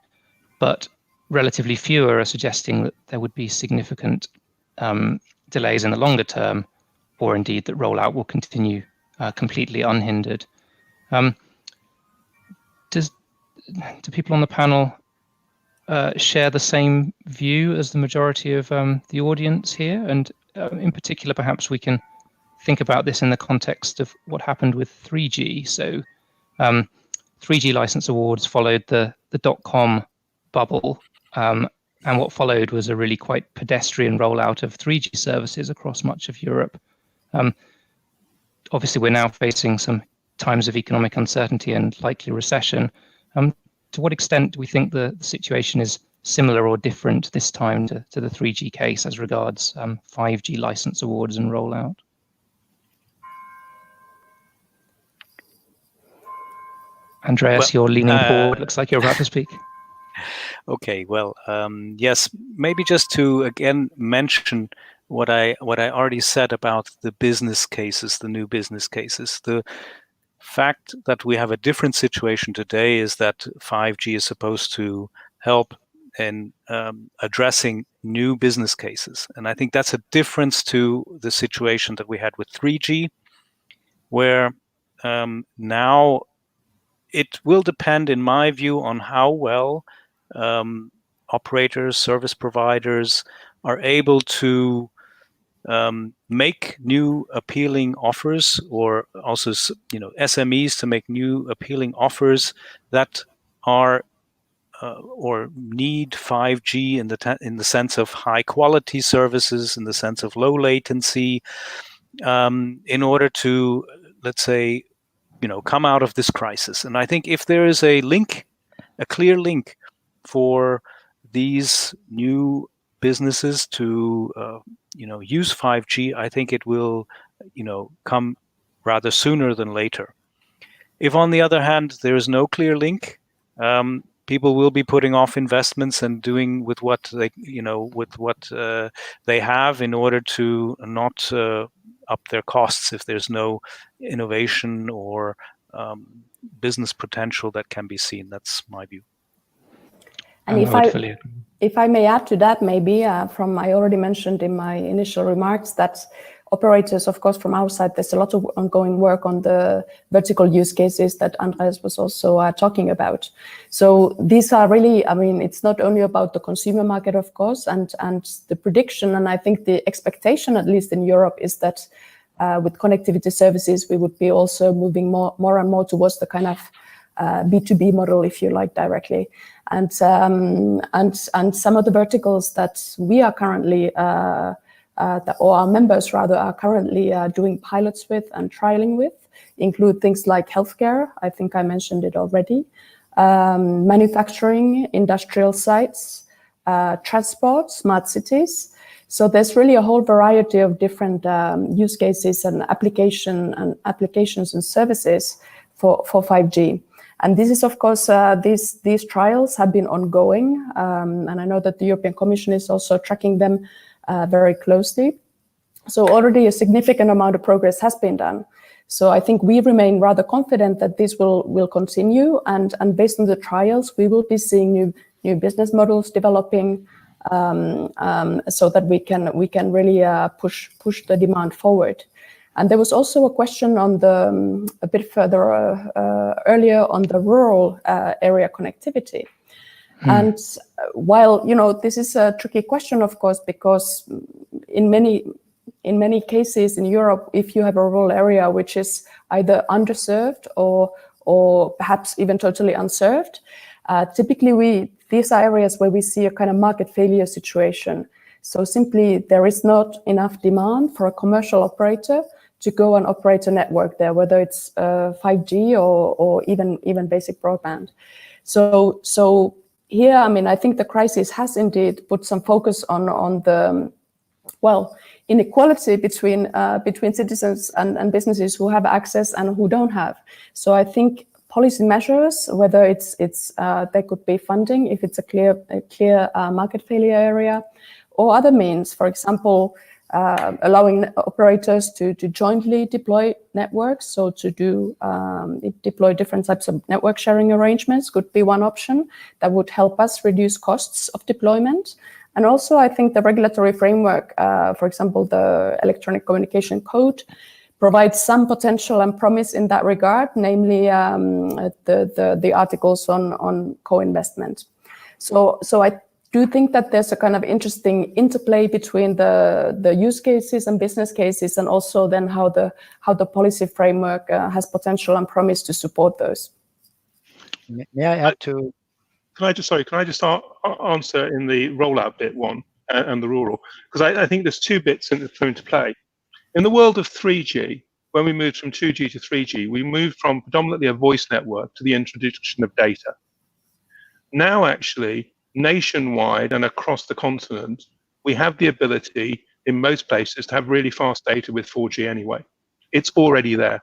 but relatively fewer are suggesting that there would be significant delays in the longer term, or indeed that rollout will continue completely unhindered. Do people on the panel share the same view as the majority of the audience here? And in particular, perhaps we can think about this in the context of what happened with 3G. So 3G license awards followed the .com bubble, and what followed was a really quite pedestrian rollout of 3G services across much of Europe. Obviously, we're now facing some times of economic uncertainty and likely recession. To what extent do we think the situation is similar or different this time to the 3G case as regards 5G license awards and rollout? Andreas, you're leaning forward. Looks like you're about to speak. Okay, well, yes, maybe just to again mention what I already said about the business cases, the new business cases. The fact that we have a different situation today is that 5G is supposed to help in addressing new business cases. And I think that's a difference to the situation that we had with 3G, where now it will depend, in my view, on how well operators, service providers are able to make new appealing offers, or also SMEs to make new appealing offers that are or need 5G in the sense of high quality services, in the sense of low latency, in order to, let's say, come out of this crisis. And I think if there is a clear link for these new businesses to use 5G, I think it will come rather sooner than later. If on the other hand there is no clear link, people will be putting off investments and doing with what they they have in order to not up their costs if there's no innovation or business potential that can be seen. That's my view. And if I may add to that, maybe I already mentioned in my initial remarks that operators, of course, from our side, there's a lot of ongoing work on the vertical use cases that Andreas was also talking about. So these are really, I mean, it's not only about the consumer market, of course, and the prediction, and I think the expectation, at least in Europe, is that with connectivity services, we would be also moving more and more towards the kind of B2B model, if you like, directly. And some of the verticals that we are currently or our members rather are currently doing pilots with and trialing with include things like healthcare. I think I mentioned it already. Manufacturing, industrial sites, transport, smart cities. So there's really a whole variety of different use cases and applications and services for 5G. And this is, of course, these trials have been ongoing, and I know that the European Commission is also tracking them very closely. So already a significant amount of progress has been done. So I think we remain rather confident that this will continue, and based on the trials, we will be seeing new business models developing, so that we can really push the demand forward. And there was also a question on a bit further earlier on the rural area connectivity. And while, this is a tricky question, of course, because in many cases in Europe, if you have a rural area which is either underserved or perhaps even totally unserved, typically these are areas where we see a kind of market failure situation. So simply there is not enough demand for a commercial operator to go and operate a network there, whether it's 5G or even basic broadband. So here, I mean, I think the crisis has indeed put some focus on the inequality between citizens and businesses who have access and who don't have. So I think policy measures, whether it's there could be funding if it's a clear market failure area, or other means, for example, allowing operators to jointly deploy networks, so to deploy different types of network sharing arrangements could be one option that would help us reduce costs of deployment. And also, I think the regulatory framework, for example, the Electronic Communication Code, provides some potential and promise in that regard, namely the articles on co-investment. So I do think that there's a kind of interesting interplay between the use cases and business cases, and also then how the policy framework has potential and promise to support those. May I add to? Can I just answer in the rollout bit one and the rural? Because I think there's two bits in to play. In the world of 3G, when we moved from 2G to 3G, we moved from predominantly a voice network to the introduction of data. Now, actually, nationwide and across the continent, we have the ability in most places to have really fast data with 4G anyway. It's already there.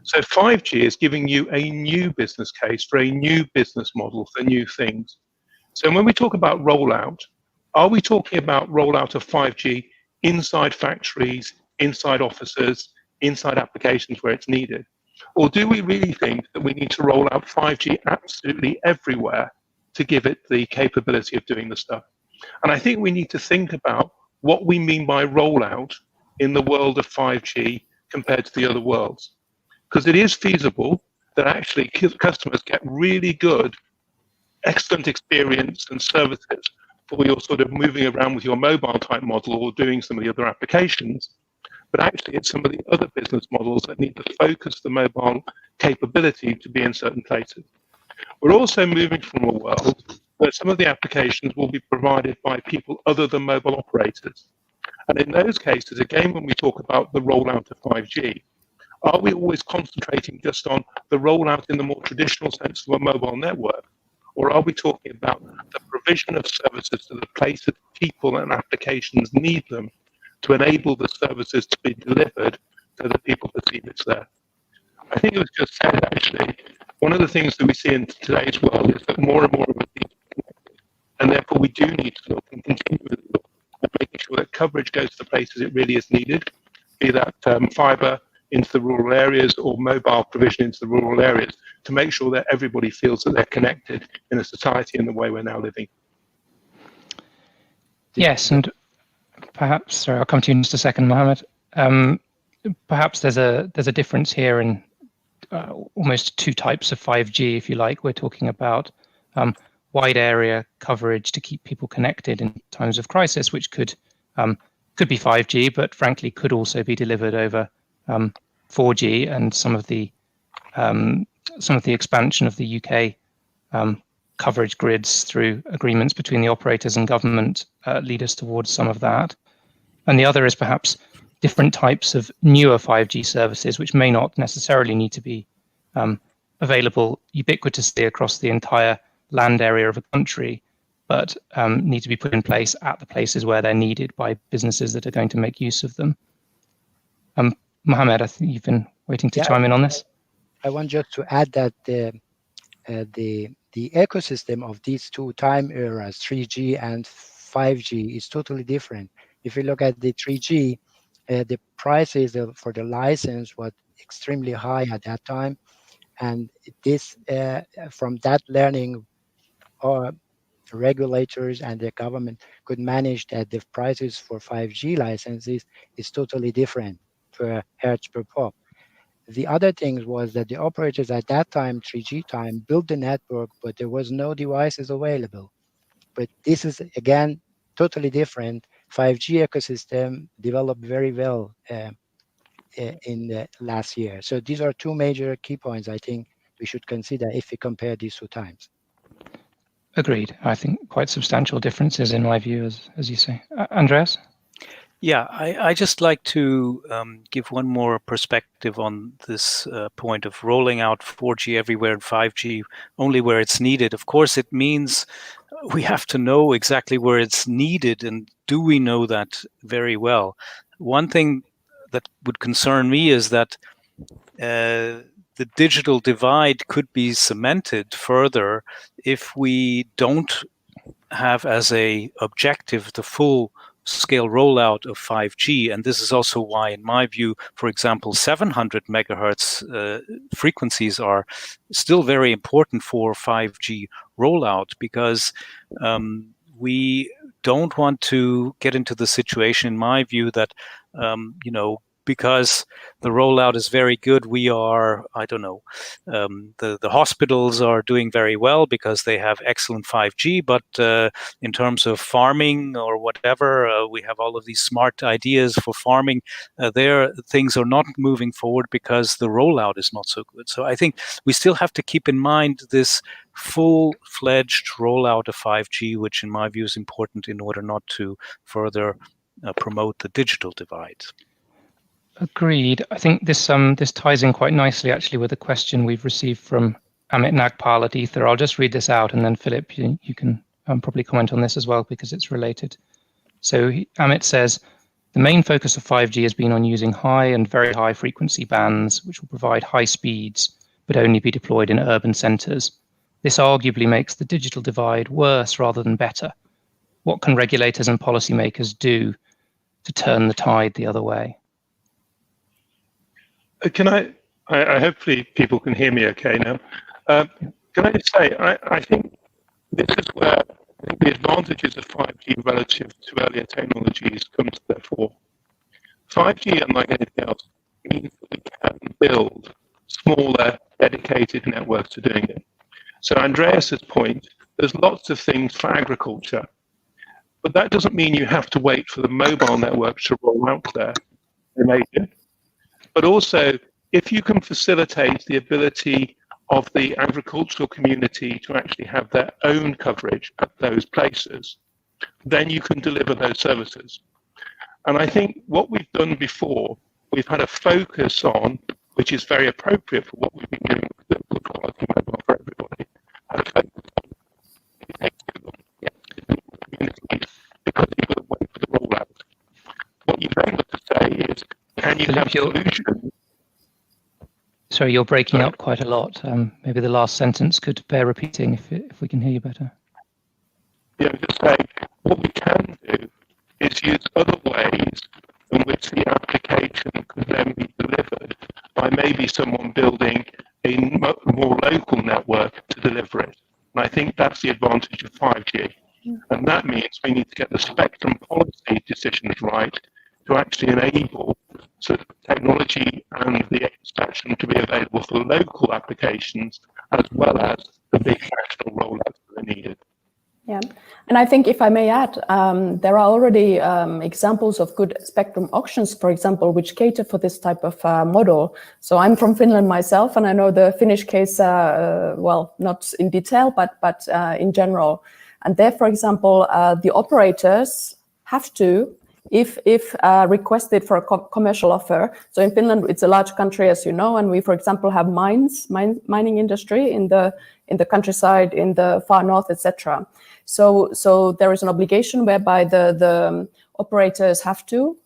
So 5G is giving you a new business case for a new business model for new things. So when we talk about rollout, are we talking about rollout of 5G inside factories, inside offices, inside applications where it's needed? Or do we really think that we need to roll out 5G absolutely everywhere to give it the capability of doing the stuff? And I think we need to think about what we mean by rollout in the world of 5G compared to the other worlds. Because it is feasible that actually customers get really good, excellent experience and services for your sort of moving around with your mobile type model or doing some of the other applications. But actually it's some of the other business models that need to focus the mobile capability to be in certain places. We're also moving from a world where some of the applications will be provided by people other than mobile operators. And in those cases, again, when we talk about the rollout of 5G, are we always concentrating just on the rollout in the more traditional sense of a mobile network? Or are we talking about the provision of services to the places people and applications need them to enable the services to be delivered so that people perceive it's there? I think it was just said, actually, one of the things that we see in today's world is that more and more of it is connected, and therefore we do need to look and continue to look at making sure that coverage goes to the places it really is needed, be that fiber into the rural areas or mobile provision into the rural areas to make sure that everybody feels that they're connected in a society in the way we're now living. Yes, and perhaps, sorry, I'll come to you in just a second, Mohammed. Perhaps there's a difference here in almost two types of 5G, if you like. We're talking about wide area coverage to keep people connected in times of crisis, which could be 5G, but frankly could also be delivered over 4G, and some of the expansion of the UK coverage grids through agreements between the operators and government lead us towards some of that. And the other is perhaps different types of newer 5G services, which may not necessarily need to be available ubiquitously across the entire land area of a country, but need to be put in place at the places where they're needed by businesses that are going to make use of them. Mohammed, I think you've been waiting to chime in on this. I want just to add that the ecosystem of these two time eras, 3G and 5G, is totally different. If you look at the 3G, the prices for the license was extremely high at that time, and this from that learning, regulators and the government could manage that the prices for 5G licenses is totally different per hertz per pop. The other thing was that the operators at that time, 3G time, built the network, but there was no devices available. But this is, again, totally different. 5G ecosystem developed very well in the last year. So these are two major key points I think we should consider if we compare these two times. Agreed. I think quite substantial differences in my view, as you say. Andreas? Yeah, I just like to give one more perspective on this point of rolling out 4G everywhere and 5G only where it's needed. Of course, it means we have to know exactly where it's needed, and do we know that very well? One thing that would concern me is that the digital divide could be cemented further if we don't have as a objective the full scale rollout of 5G. And this is also why, in my view, for example, 700 megahertz frequencies are still very important for 5G rollout, because we don't want to get into the situation, in my view, that, because the rollout is very good, we are, I don't know, the hospitals are doing very well because they have excellent 5G, but in terms of farming or whatever, we have all of these smart ideas for farming. There, things are not moving forward because the rollout is not so good. So I think we still have to keep in mind this full-fledged rollout of 5G, which in my view is important in order not to further promote the digital divide. Agreed. I think this ties in quite nicely actually with a question we've received from Amit Nagpal at Ether. I'll just read this out, and then Filip, you can probably comment on this as well because it's related. So Amit says, the main focus of 5G has been on using high and very high frequency bands, which will provide high speeds, but only be deployed in urban centres. This arguably makes the digital divide worse rather than better. What can regulators and policymakers do to turn the tide the other way? Can I hopefully people can hear me okay now. Can I just say, I think this is where the advantages of 5G relative to earlier technologies come to their fore. 5G, unlike anything else, means that we can build smaller, dedicated networks to doing it. So Andreas's point, there's lots of things for agriculture, but that doesn't mean you have to wait for the mobile network to roll out there. They may do. But also, if you can facilitate the ability of the agricultural community to actually have their own coverage at those places, then you can deliver those services. And I think what we've done before, we've had a focus on, which is very appropriate for what we've been doing with the good quality mobile for everybody, had a focus on communities because you've got to wait for the rollout. What you've been able to say is, can you have solutions? Sorry, you're breaking up quite a lot. Maybe the last sentence could bear repeating if we can hear you better. Yeah, I'm just saying, what we can do is use other ways in which the application could then be delivered by maybe someone building a more local network to deliver it. And I think that's the advantage of 5G. And that means we need to get the spectrum policy decisions right to actually enable technology and the spectrum to be available for local applications as well as the big national rollouts that are needed. Yeah, and I think if I may add, there are already examples of good spectrum auctions, for example, which cater for this type of model. So I'm from Finland myself, and I know the Finnish case, well, not in detail, but in general. And there, for example, the operators have to, if requested for a commercial offer. So in Finland, it's a large country, as you know, and we, for example, have mining industry in the countryside, in the far north, etc. So there is an obligation whereby the operators have to,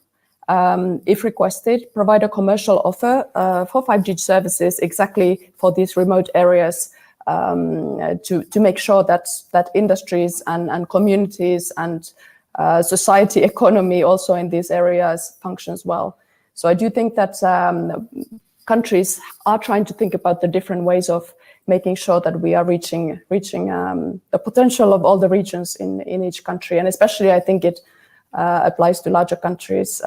if requested, provide a commercial offer for 5G services exactly for these remote areas, to make sure that industries and communities and society, economy also in these areas functions well. So I do think that countries are trying to think about the different ways of making sure that we are reaching the potential of all the regions in each country. And especially I think it applies to larger countries,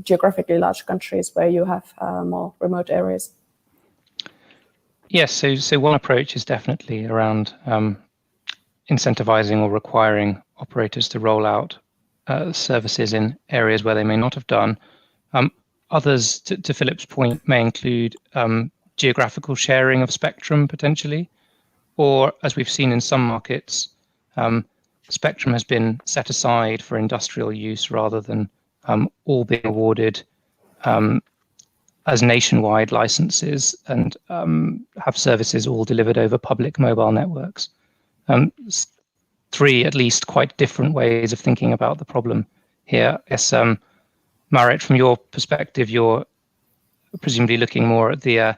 geographically large countries where you have more remote areas. Yes, so one approach is definitely around incentivizing or requiring operators to roll out services in areas where they may not have done. Others, to Filip's point, may include geographical sharing of spectrum potentially, or as we've seen in some markets, spectrum has been set aside for industrial use rather than all being awarded as nationwide licenses and have services all delivered over public mobile networks. Three at least quite different ways of thinking about the problem here. Yes, Marit, from your perspective, you're presumably looking more at the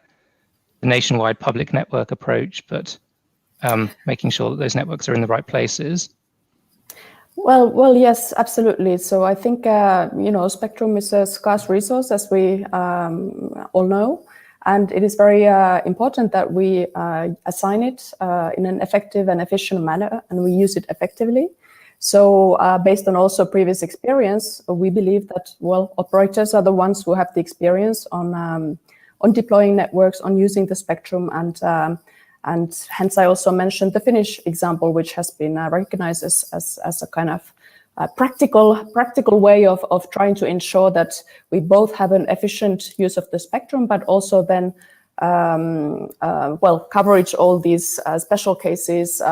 nationwide public network approach, but making sure that those networks are in the right places. Well, yes, absolutely. So I think, spectrum is a scarce resource, as we all know, and it is very important that we assign it in an effective and efficient manner, and we use it effectively. So based on also previous experience, we believe that, well, operators are the ones who have the experience on deploying networks, on using the spectrum, and hence I also mentioned the Finnish example, which has been recognized as a kind of practical way of trying to ensure that we both have an efficient use of the spectrum, but also then coverage all these special cases,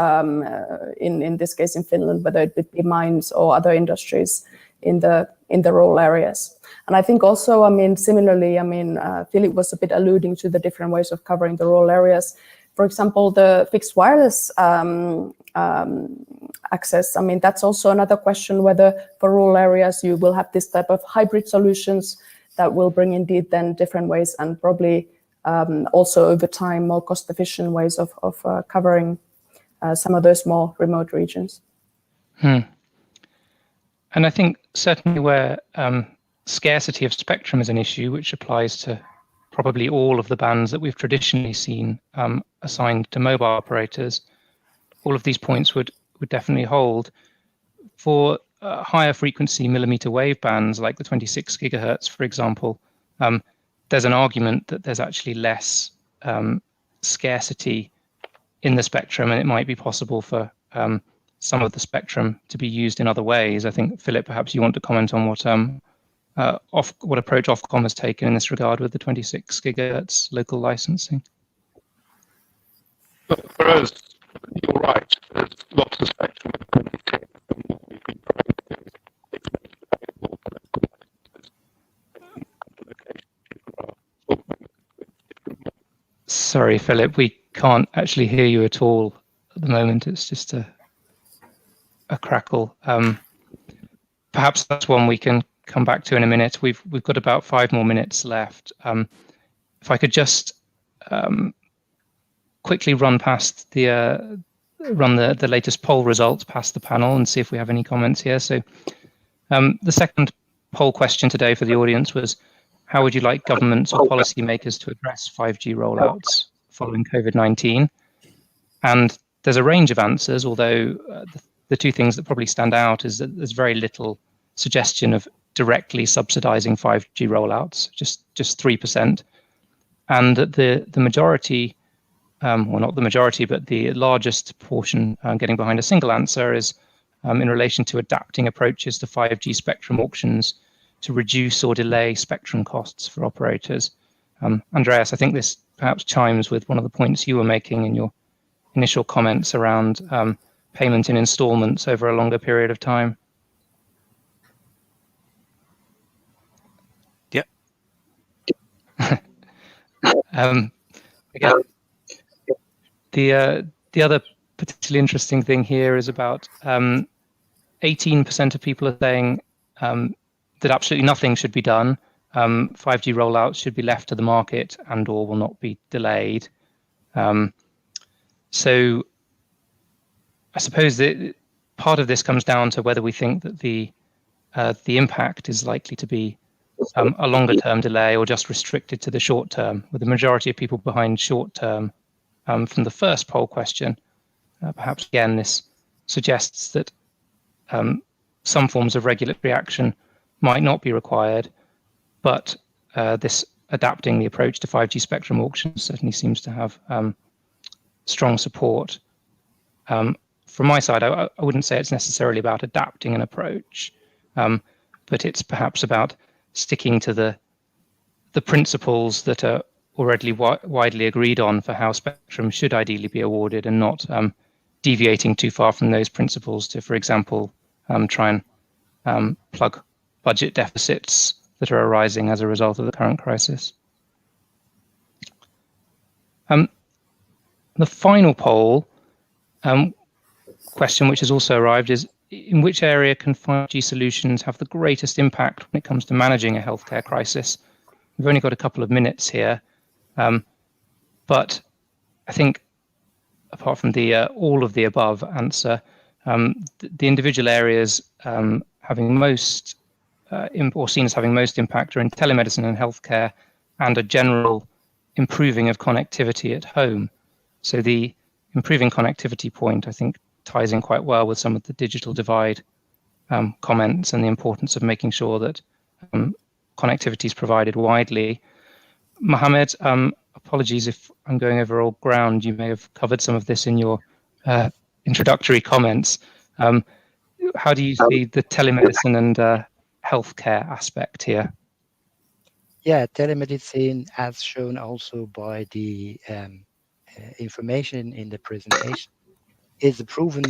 in this case in Finland, whether it be mines or other industries in the rural areas. And I think also, similarly, Filip was a bit alluding to the different ways of covering the rural areas. For example, the fixed wireless access, that's also another question, whether for rural areas you will have this type of hybrid solutions that will bring indeed then different ways and probably also over time more cost-efficient ways of covering some of those more remote regions. And I think certainly where scarcity of spectrum is an issue, which applies to probably all of the bands that we've traditionally seen assigned to mobile operators, all of these points would definitely hold. For higher frequency millimeter wave bands like the 26 gigahertz, for example, there's an argument that there's actually less scarcity in the spectrum, and it might be possible for some of the spectrum to be used in other ways. I think, Filip, perhaps you want to comment on what approach Ofcom has taken in this regard with the 26 gigahertz local licensing. For us, you're right. There's lots of spectrum. Sorry, Filip, we can't actually hear you at all at the moment. It's just a crackle. Perhaps that's one we can come back to in a minute. We've got about 5 more minutes left. If I could just quickly run past the latest poll results past the panel and see if we have any comments here. So the second poll question today for the audience was, how would you like governments or policymakers to address 5G rollouts following COVID-19? And there's a range of answers, although the two things that probably stand out is that there's very little suggestion of directly subsidizing 5G rollouts, just 3%. And that the majority, well, not the majority, but the largest portion getting behind a single answer is in relation to adapting approaches to 5G spectrum auctions to reduce or delay spectrum costs for operators. Andreas, I think this perhaps chimes with one of the points you were making in your initial comments around payment in installments over a longer period of time. Yeah. Again, the other particularly interesting thing here is about 18% of people are saying that absolutely nothing should be done. 5G rollouts should be left to the market and or will not be delayed. So I suppose that part of this comes down to whether we think that the impact is likely to be a longer term delay or just restricted to the short term, with the majority of people behind short term from the first poll question. Perhaps again, this suggests that some forms of regulatory action might not be required, but this adapting the approach to 5G spectrum auctions certainly seems to have strong support. From my side, I wouldn't say it's necessarily about adapting an approach, but it's perhaps about sticking to the principles that are already widely agreed on for how spectrum should ideally be awarded, and not deviating too far from those principles to, for example, try and plug budget deficits that are arising as a result of the current crisis. The final poll question, which has also arrived, is in which area can 5G solutions have the greatest impact when it comes to managing a healthcare crisis? We've only got a couple of minutes here, but I think apart from the all of the above answer, the individual areas having most or seen as having most impact are in telemedicine and healthcare, and a general improving of connectivity at home. So the improving connectivity point, I think, ties in quite well with some of the digital divide comments and the importance of making sure that connectivity is provided widely. Mohammed, apologies if I'm going over old ground. You may have covered some of this in your introductory comments. How do you see the telemedicine and healthcare aspect here? Yeah, telemedicine, as shown also by the information in the presentation, is a proven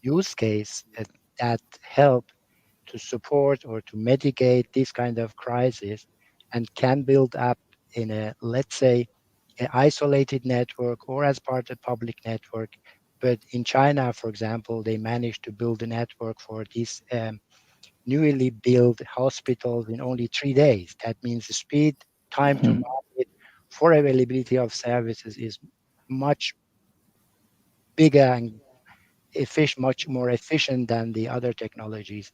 use case that help to support or to mitigate this kind of crisis, and can build up in a, let's say, an isolated network or as part of public network. But in China, for example, they managed to build a network for these newly built hospitals in only 3 days. That means the speed, time to market for availability of services is much bigger and much more efficient than the other technologies,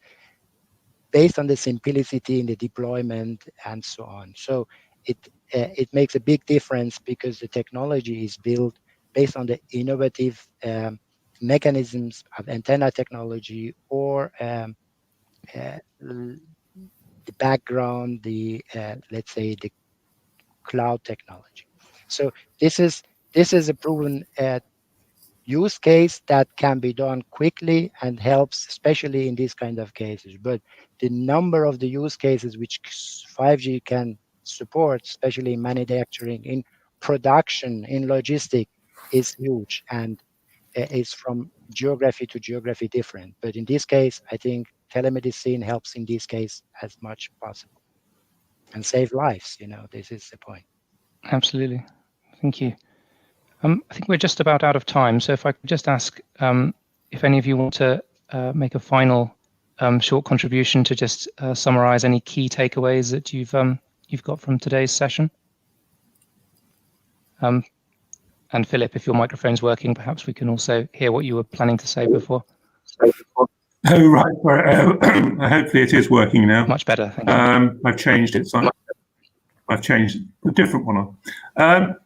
based on the simplicity in the deployment and so on. So it makes a big difference because the technology is built based on the innovative mechanisms of antenna technology or the background, let's say the cloud technology. So this is a proven use case that can be done quickly and helps, especially in these kind of cases. But the number of the use cases which 5G can support, especially in manufacturing, in production, in logistics, is huge, and is from geography to geography different. But in this case, I think telemedicine helps in this case as much possible and save lives. This is the point. Absolutely. Thank you. I think we're just about out of time, so if I could just ask if any of you want to make a final short contribution to just summarize any key takeaways that you've got from today's session. And Filip, if your microphone's working, perhaps we can also hear what you were planning to say before. Oh, right. Hopefully it is working now. Much better. Thank you. I've changed it. So I've changed a different one on.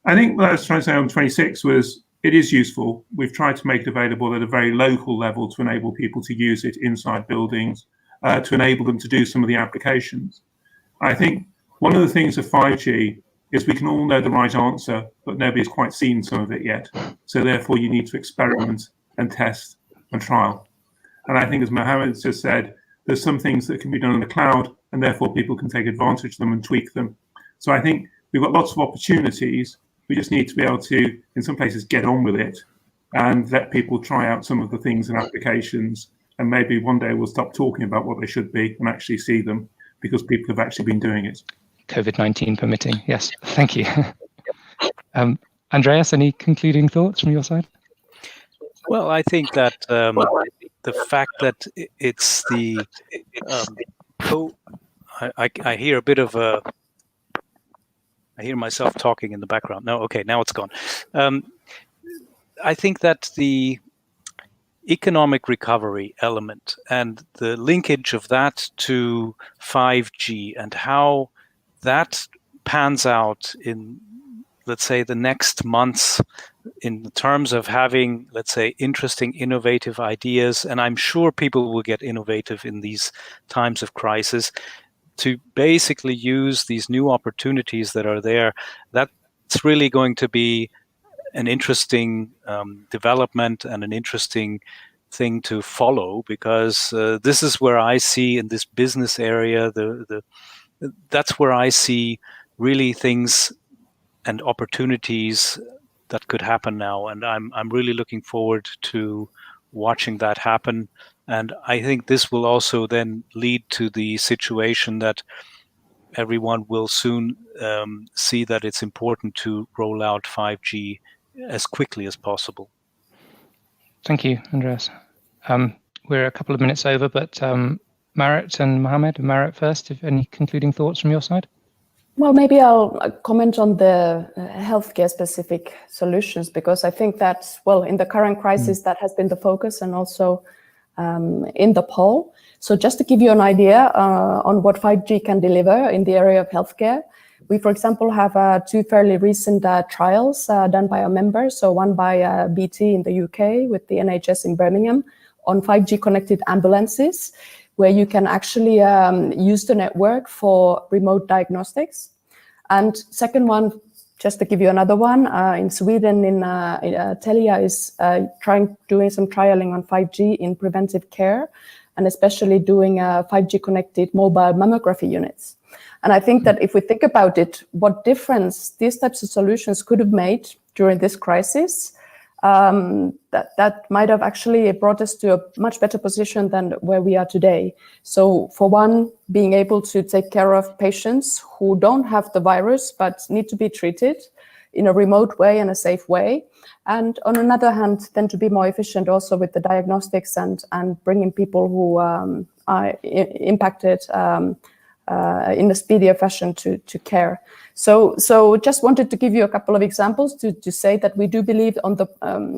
I think what I was trying to say on 26 was it is useful. We've tried to make it available at a very local level to enable people to use it inside buildings, to enable them to do some of the applications. I think one of the things of 5G is we can all know the right answer, but nobody's quite seen some of it yet. So therefore you need to experiment and test and trial. And I think, as Mohammed just said, there's some things that can be done in the cloud, and therefore people can take advantage of them and tweak them. So I think we've got lots of opportunities. We just need to be able to, in some places, get on with it and let people try out some of the things and applications. And maybe one day we'll stop talking about what they should be and actually see them, because people have actually been doing it. COVID-19 permitting. Yes, thank you. Andreas, any concluding thoughts from your side? Well, I think that the fact that it's the I hear a bit of a. I hear myself talking in the background. No, okay, now it's gone. I think that the economic recovery element and the linkage of that to 5G and how that pans out in, let's say, the next months in terms of having, let's say, interesting, innovative ideas, and I'm sure people will get innovative in these times of crisis, to basically use these new opportunities that are there. That's really going to be an interesting development and an interesting thing to follow, because this is where I see in this business area, that's where I see really things and opportunities that could happen now. And I'm really looking forward to watching that happen. And I think this will also then lead to the situation that everyone will soon see that it's important to roll out 5G as quickly as possible. Thank you, Andreas. We're a couple of minutes over, but Marit and Mohammed. Marit first, if any concluding thoughts from your side? Well, maybe I'll comment on the healthcare specific solutions, because I think that, well, in the current crisis, that has been the focus, and also in the poll. So just to give you an idea on what 5G can deliver in the area of healthcare, we, for example, have two fairly recent trials done by our members. So one by BT in the UK with the NHS in Birmingham on 5G connected ambulances, where you can actually use the network for remote diagnostics. And second one, just to give you another one, in Sweden, Telia is doing some trialing on 5G in preventive care, and especially doing 5G connected mobile mammography units. And I think that if we think about it, what difference these types of solutions could have made during this crisis, that might have actually brought us to a much better position than where we are today. So for one, being able to take care of patients who don't have the virus but need to be treated in a remote way and a safe way. And on another hand, then to be more efficient also with the diagnostics and bringing people who are impacted in a speedier fashion to care. So just wanted to give you a couple of examples to say that we do believe on the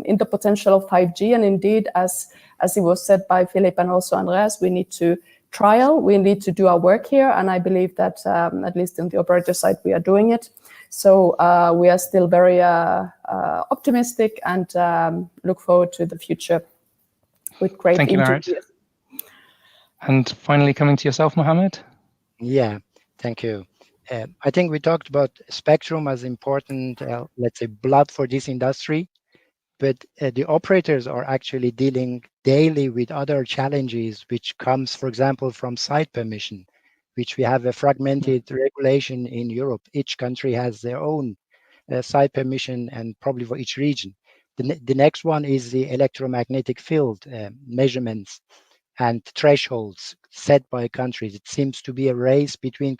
in the potential of 5G, and indeed, as it was said by Filip and also Andreas, we need to trial, we need to do our work here, and I believe that at least in the operator side we are doing it. So we are still very optimistic and look forward to the future with great Thank you, Marit. And finally, coming to yourself, Mohammed. Yeah, thank you. I think we talked about spectrum as important, let's say, blood for this industry, but the operators are actually dealing daily with other challenges, which comes, for example, from site permission, which we have a fragmented regulation in Europe. Each country has their own site permission, and probably for each region. The next one is the electromagnetic field measurements and thresholds set by countries. It seems to be a race between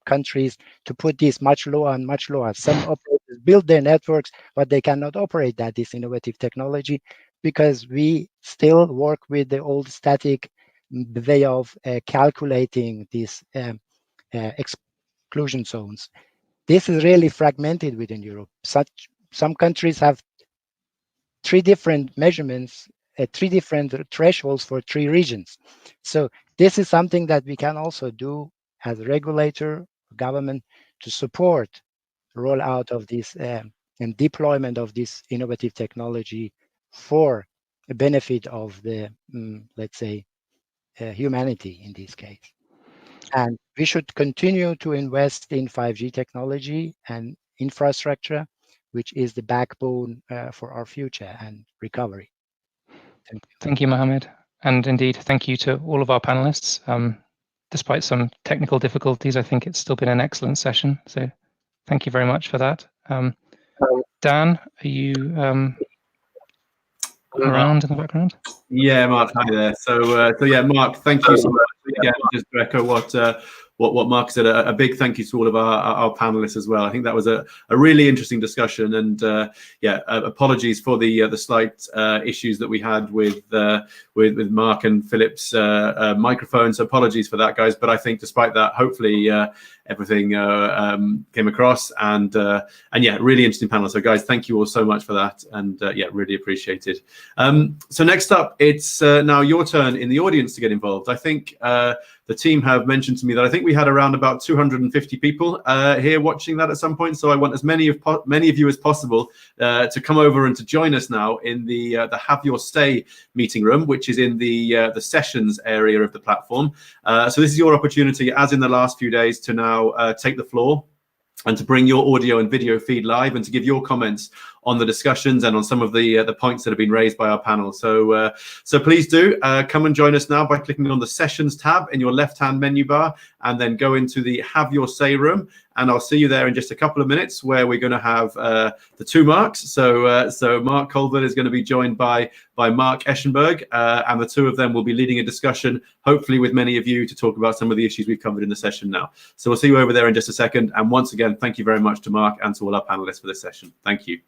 countries to put these much lower and much lower. Some operators build their networks, but they cannot operate this innovative technology, because we still work with the old static way of calculating these exclusion zones. This is really fragmented within Europe. Some countries have 3 different measurements, 3 different thresholds for 3 regions. So this is something that we can also do as a regulator, government to support the rollout of this and deployment of this innovative technology for the benefit of the, let's say, humanity in this case. And we should continue to invest in 5G technology and infrastructure, which is the backbone for our future and recovery. Thank you. Thank you, Mohammed. And indeed, thank you to all of our panelists. Despite some technical difficulties, I think it's still been an excellent session. So thank you very much for that. Dan, are you around in the background? Yeah, Mark, hi there. So yeah, Mark, thank you so much. Again, just to echo what Mark said, a big thank you to all of our panelists as well. I think that was a really interesting discussion, and yeah, apologies for the slight issues that we had with Mark and Filip's microphones. So apologies for that, guys. But I think despite that, hopefully everything came across, and yeah, really interesting panel. So guys, thank you all so much for that, and yeah, really appreciated. So next up, it's now your turn in the audience to get involved. I think the team have mentioned to me that I think we had around about 250 people here watching that at some point. So I want as many of you as possible to come over and to join us now in the Have Your Say meeting room, which is in the sessions area of the platform. So this is your opportunity, as in the last few days, to now take the floor and to bring your audio and video feed live and to give your comments on the discussions and on some of the points that have been raised by our panel. So so please do come and join us now by clicking on the Sessions tab in your left-hand menu bar, and then go into the Have Your Say room. And I'll see you there in just a couple of minutes, where we're going to have the two Marks. So Mark Colville is going to be joined by Mark Eschenberg, and the two of them will be leading a discussion, hopefully with many of you, to talk about some of the issues we've covered in the session now. So we'll see you over there in just a second. And once again, thank you very much to Mark and to all our panelists for this session. Thank you.